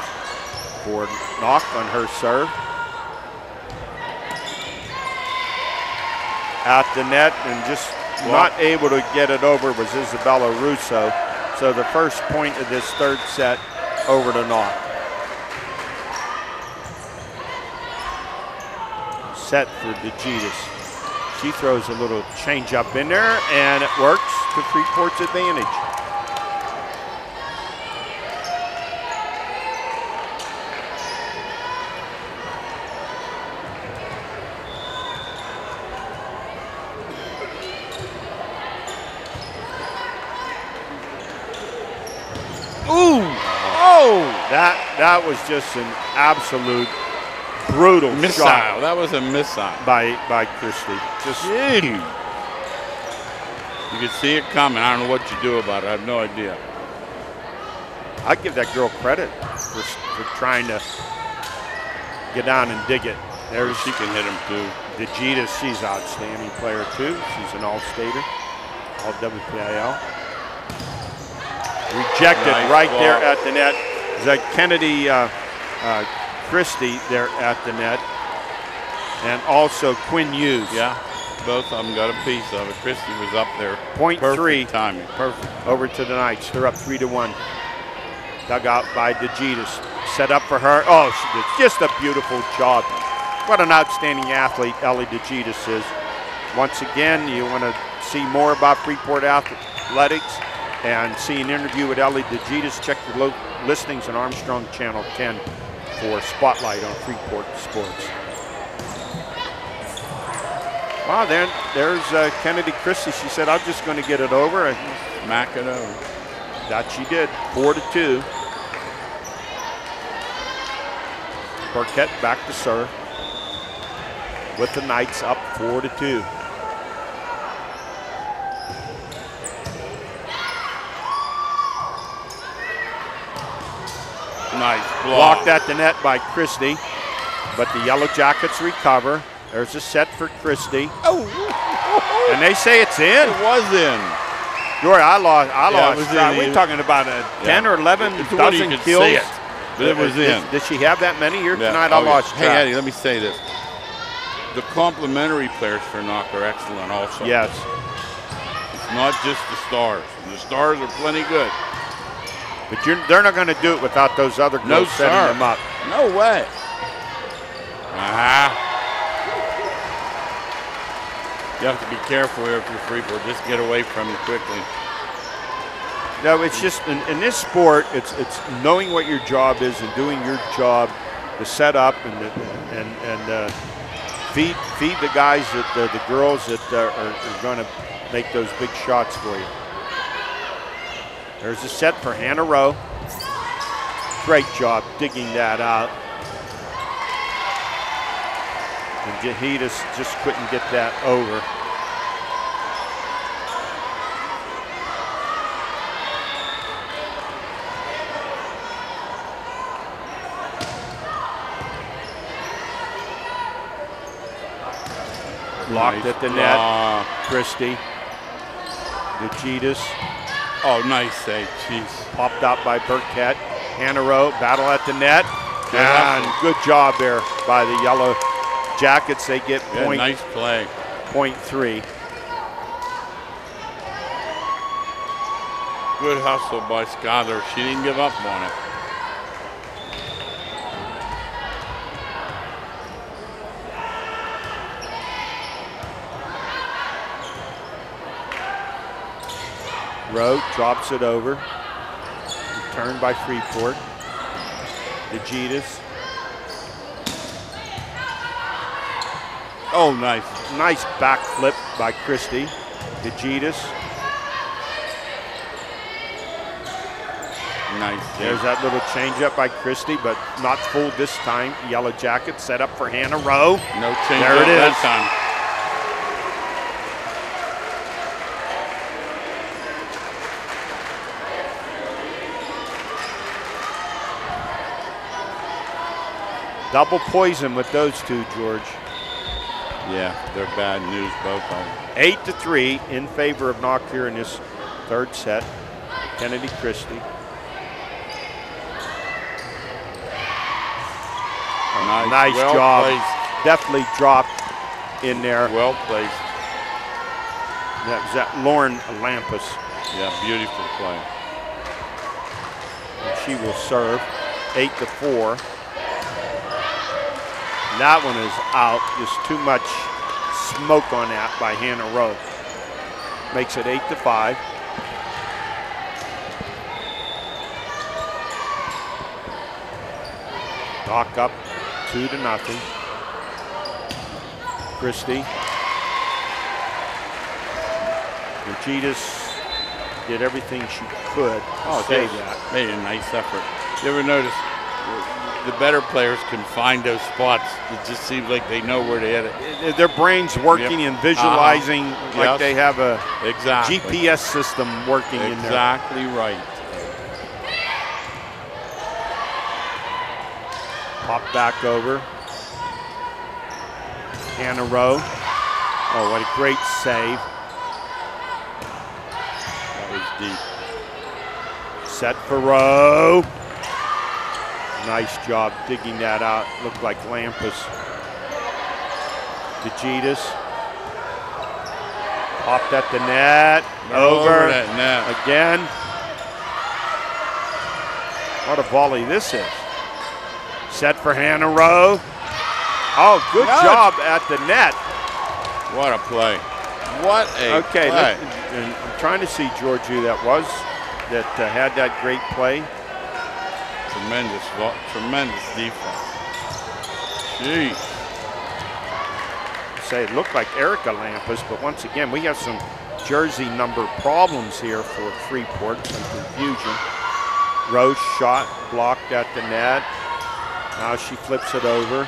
for Knoch on her serve. At the net and just not able to get it over was Isabella Russo. So the first point of this third set over to Knoch. set for DeGitis. She throws a little change up in there, and it works to Freeport's advantage. Ooh! Oh! That was just an absolute brutal missile. shot. That was a missile by Christie. Just you could see it coming. I don't know what you do about it. I have no idea. I give that girl credit for trying to get down and dig it. There she can hit him too. DeGitis, she's an outstanding player too. She's an all-stater, all WPIL. Rejected nice right ball. there at the net. That Kennedy Christie there at the net, and also Quinn Hughes. Yeah, both of them got a piece of it. Christie was up there. Point three. Timing, perfect. Over to the Knights. They're up 3-1. Dug out by DeGitis. Set up for her. Oh, she did just a beautiful job. What an outstanding athlete Ellie DeGitis is. Once again, you want to see more about Freeport Athletics and see an interview with Ellie DeGitis, check your listings on Armstrong Channel 10 for Spotlight on Freeport Sports. Wow, there's Kennedy Christie. She said, I'm just going to get it over. Smack it over. That she did, 4-2. Burkett back to serve with the Knights up 4-2. Nice block. Blocked at the net by Christie, but the Yellowjackets recover. There's a set for Christie. Oh. And they say it's in. It was in. Jory, I lost track. In. We're talking about 10 or 11 dozen you could kills. see it, but it was in. Did she have that many here tonight? Oh, I lost track. Hey, Eddie, let me say this. The complimentary players for Knoch are excellent also. Yes. It's not just the stars. The stars are plenty good. But they're not going to do it without those other girls setting them up. No way. You have to be careful here if you're Freeport. Just get away from you quickly. No, it's just in this sport, it's knowing what your job is and doing your job to set up and feed the guys, the girls that are going to make those big shots for you. There's a set for Hannah Rowe. Great job digging that out. And he just couldn't get that over. Blocked nice at the net. Christie. DeGitis. Oh, nice save. Jeez. Popped out by Burkett. Hannah Rowe, battle at the net. And good job there by the Yellowjackets. They get nice play. Point 3. Good hustle by Schuyler. She didn't give up on it. Rowe drops it over. Returned by Freeport. DeGitis. Oh, nice. Nice back flip by Christie. DeGitis. Nice. There's that little change up by Christie, but not full this time. Yellowjackets set up for Hannah Rowe. No change there up it is. That time. Double poison with those two, George. Yeah, they're bad news, both of them. 8-3 in favor of Knoch here in this third set. Kennedy Christie. Nice well job. Placed. Definitely dropped in there. Well placed. That was that Lauren Lampus. Yeah, beautiful play. And she will serve 8-4. That one is out. Just too much smoke on that by Hannah Rowe. Makes it 8-5. Knoch up 2-0. Christie. Yellowjackets did everything she could to save that. Made a nice effort. You ever notice the better players can find those spots? It just seems like they know where to hit it. Their brain's working and visualizing like they have a GPS system working in there. Exactly right. Pop back over. Hannah Rowe. Oh, what a great save. That was deep. Set for Rowe. Nice job digging that out. Looked like Lampus. Yellowjackets. Popped at the net. Over that net. again. What a volley this is. Set for Hannah Rowe. Oh, good job at the net. What a play. What a play. And I'm trying to see, George, who that was that had that great play. Tremendous defense. Jeez. Say it looked like Erica Lampus, but once again, we have some jersey number problems here for Freeport, some confusion. Rose shot blocked at the net. Now she flips it over.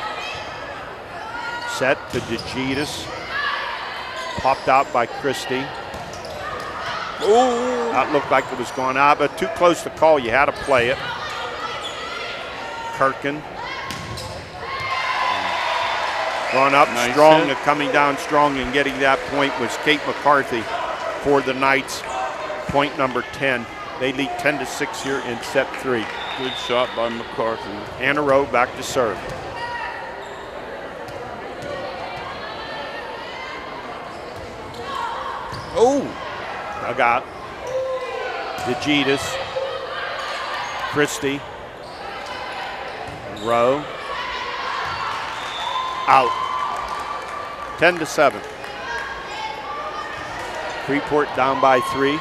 Set to Yellowjackets. Popped out by Christie. Ooh. That looked like it was going out, but too close to call. You had to play it. Kirkin. Going up strong, coming down strong and getting that point was Kate McCarthy for the Knights. Point number 10. They lead 10-6 here in set 3. Good shot by McCarthy. Hannah Rowe back to serve. Oh! Dug out. Yellowjackets. Christie. Rowe. Out. 10-7. Freeport down by 3.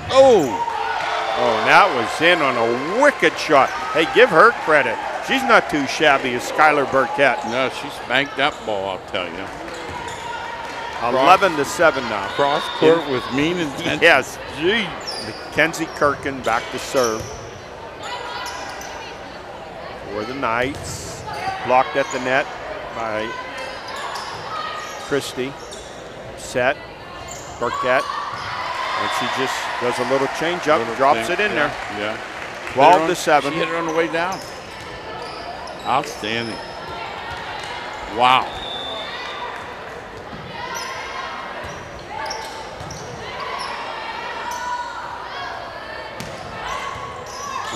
Oh! Oh, and that was in on a wicked shot. Hey, give her credit. She's not too shabby as Skylar Burkett. No, she spanked that ball, I'll tell you. 11-7 now. Cross court with mean intent. Yes. Gee. Mackenzie Kirkin back to serve. For the Knights. Blocked at the net by Christie. Set. Burkett. And she just does a little change up, drops it in there. Yeah. 12-7. She hit it on the way down. Outstanding. Wow.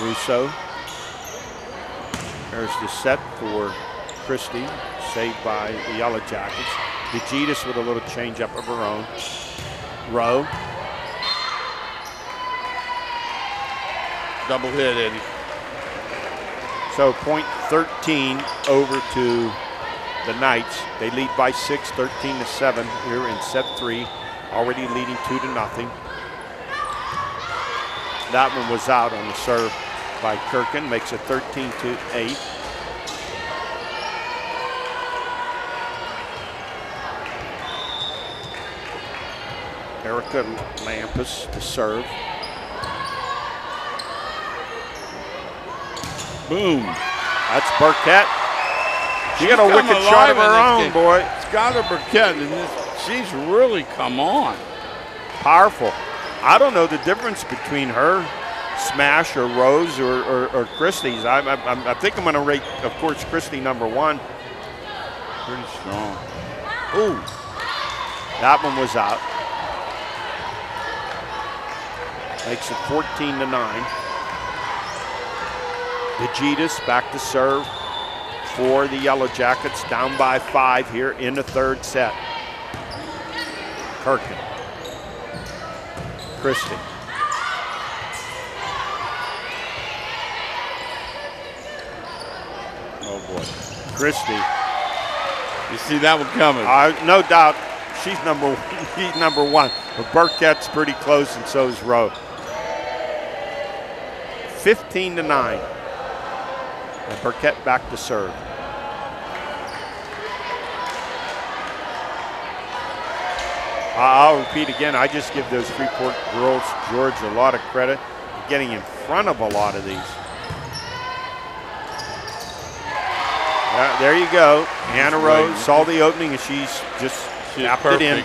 Russo. There's the set for Christie, saved by the Yellowjackets. Yellowjackets with a little change up of her own. Rowe. Double hit, Eddie. So point 13 over to the Knights. They lead by 6, 13-7 here in set 3. Already leading 2-0. That one was out on the serve by Kirkin. Makes it 13-8. Erica Lampus to serve. Boom. That's Burkett. She got a wicked shot of her own, boy. Skylar Burkett, she's really come on. Powerful. I don't know the difference between her smash or Rose or Christie's. I think I'm going to rate, of course, Christie number 1. Pretty strong. Ooh. That one was out. Makes it 14-9. Yellowjackets back to serve for the Yellowjackets, down by 5 here in the 3rd set. Kirkin. Christie. Oh boy. Christie. You see that one coming. No doubt. He's number one. But Burkett's pretty close, and so is Rowe. 15-9. And Burkett back to serve. I'll repeat again, I just give those Freeport girls, George, a lot of credit for getting in front of a lot of these. There you go. Hannah Rowe saw the opening, and she's tapped it in.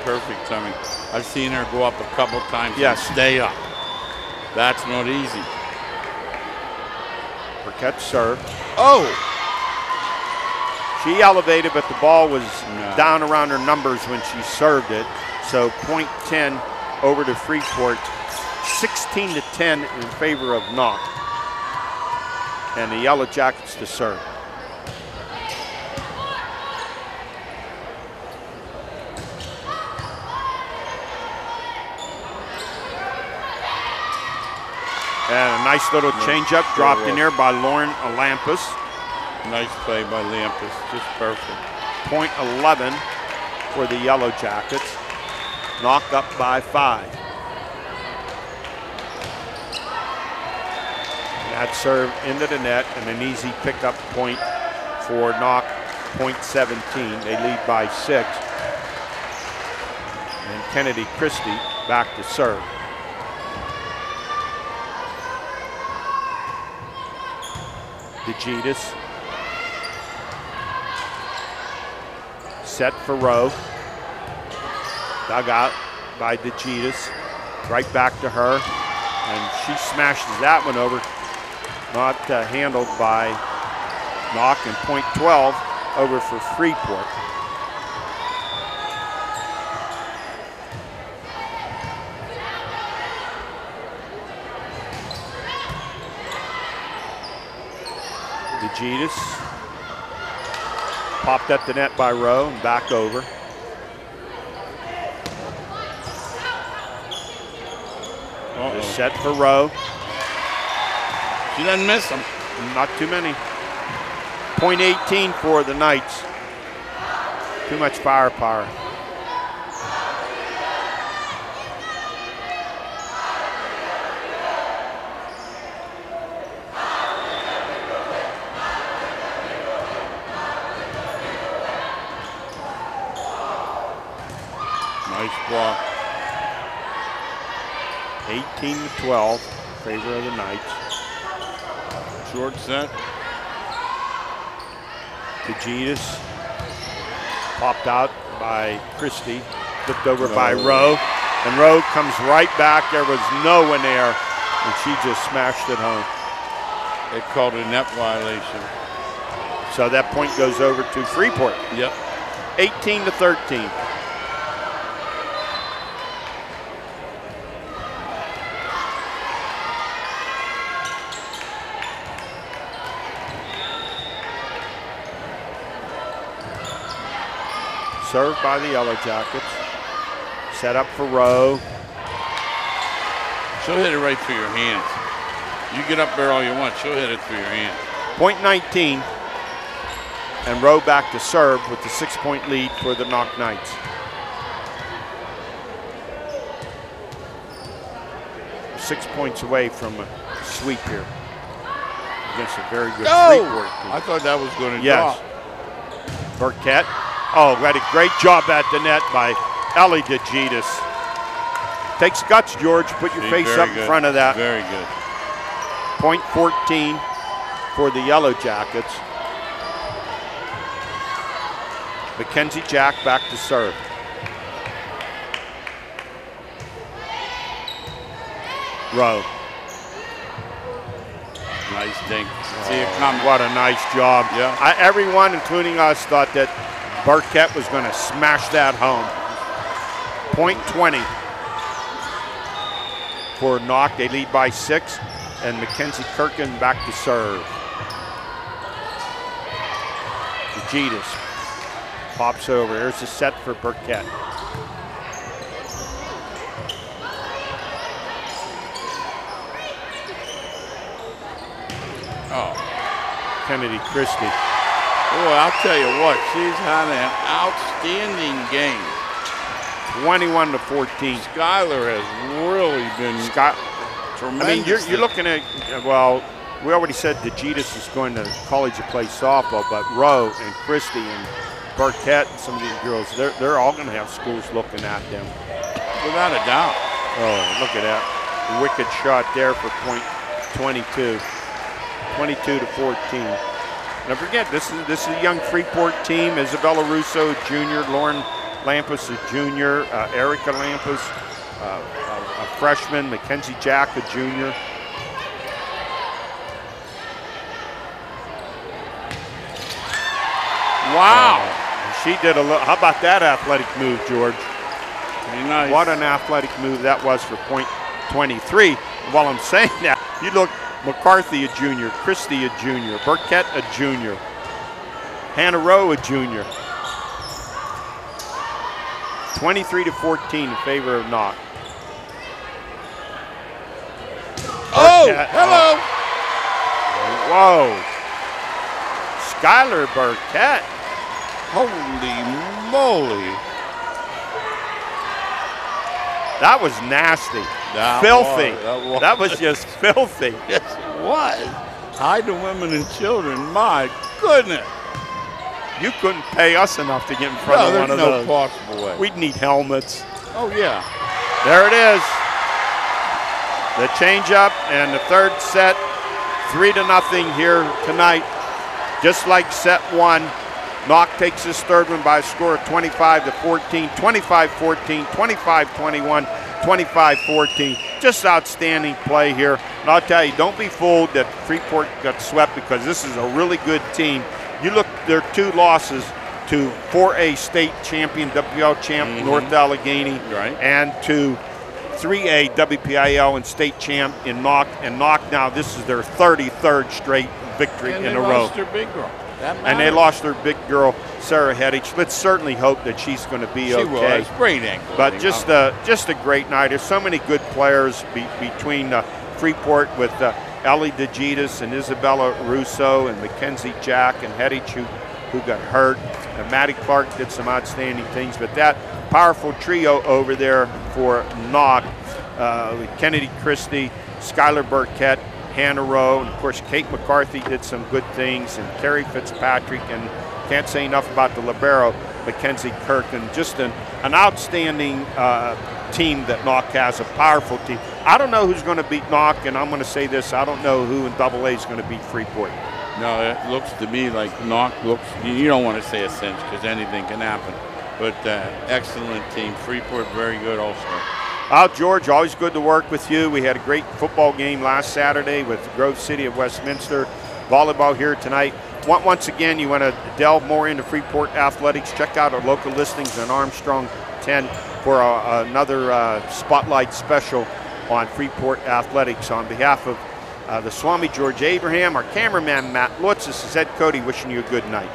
Perfect timing. I've seen her go up a couple times and stay up. That's not easy. Burkett serve. Oh! She elevated, but the ball was down around her numbers when she served it. So point 10 over to Freeport. 16-10 in favor of Knoch. And the Yellowjackets to serve. And a nice little changeup dropped in there by Lauren Lampus. Nice play by Lampus, just perfect. Point 11 for the Yellowjackets. Knock up by 5. That serve into the net and an easy pickup point for Knoch, point 17. They lead by 6. And Kennedy Christie back to serve. DeGitis. Set for Rowe. Dug out by DeGitis. Right back to her. And she smashes that one over. Not handled by Knoch, and point 12 over for Freeport. DeGitis popped at the net by Rowe and back over. Set for Rowe. She doesn't miss them. Not too many. Point 18 for the Knights. Too much firepower. Nice block. 18-12 in favor of the Knights. Short set. DeGitis popped out by Christie, flipped over by Rowe, and Rowe comes right back. There was no one there, and she just smashed it home. They called a net violation. So that point goes over to Freeport. Yep. 18-13. Served by the Yellowjackets. Set up for Rowe. She'll hit it right through your hands. You get up there all you want, she'll hit it through your hands. Point 19. And Rowe back to serve with the 6-point lead for the Knoch Knights. Six points away from a sweep here against a very good Freeport team. I thought that was going to drop. Burkett. Oh, got a great job at the net by Ellie DeGitis. Takes guts, George. Put your face up in front of that. Very good. Point 14 for the Yellowjackets. Mackenzie Jack back to serve. Rowe. Nice dink. See it coming. What a nice job. Yeah. Everyone, including us, thought that Burkett was going to smash that home. Point 20 for Knoch. They lead by 6. And Mackenzie Kirkin back to serve. DeGitis pops over. Here's the set for Burkett. Oh. Kennedy Christie. Boy, I'll tell you what, she's had an outstanding game. 21-14. Skylar has really been tremendous. I mean, you're looking at, well, we already said DeGitis is going to college to play softball, but Rowe and Christie and Burkett and some of these girls, they're all going to have schools looking at them. Without a doubt. Oh, look at that. Wicked shot there for point 22. 22-14. Don't forget, this is a young Freeport team. Isabella Russo, junior. Lauren Lampas, a junior. Erica Lampas, a freshman. Mackenzie Jack, a junior. Wow. She did a little. How about that athletic move, George? Very nice. What an athletic move that was for point 23. While I'm saying that, you look, McCarthy, a junior. Christie, a junior. Burkett, a junior. Hannah Rowe, a junior. 23-14 in favor of Knoch. Oh, Burkett, hello. Whoa. Skylar Burkett. Holy moly. That was nasty. Filthy. That was just filthy. Yes, it was. Hi to women and children. My goodness. You couldn't pay us enough to get in front of one of those. There's no possible way. We'd need helmets. Oh, yeah. There it is. The changeup and the third set, 3-0 here tonight. Just like set one. Knoch takes his third one by a score of 25-14, 25-14, 25-21, 25-14. Just outstanding play here. And I'll tell you, don't be fooled that Freeport got swept, because this is a really good team. You look, their two losses to 4A state champion, WPL champ North Allegheny, right, and to 3A WPIL and state champ in Knoch. And Knoch now, this is their 33rd straight victory in a row. And they lost their big girl. And they lost their big girl, Sarah Hettich. Let's certainly hope that she's going to be okay. She was. Great ankle. But just a great night. There's so many good players between Freeport with Ellie DeGitis and Isabella Russo and Mackenzie Jack and Hettich who got hurt. And Maddie Clark did some outstanding things. But that powerful trio over there for Knoch, Kennedy Christie, Skylar Burkett, Hannah Rowe, and of course Kate McCarthy did some good things, and Carrie Fitzpatrick, and can't say enough about the libero, Mackenzie Kirk, and just an outstanding team that Knoch has, a powerful team. I don't know who's going to beat Knoch, and I'm going to say this, I don't know who in AA is going to beat Freeport. No, it looks to me like Knoch looks, you don't want to say a cinch because anything can happen, but excellent team. Freeport very good also. George, always good to work with you. We had a great football game last Saturday with Grove City of Westminster. Volleyball here tonight. Once again, you want to delve more into Freeport athletics, check out our local listings on Armstrong 10 for another spotlight special on Freeport athletics. On behalf of the Swami George Abraham, our cameraman Matt Lutz, this is Ed Cody wishing you a good night.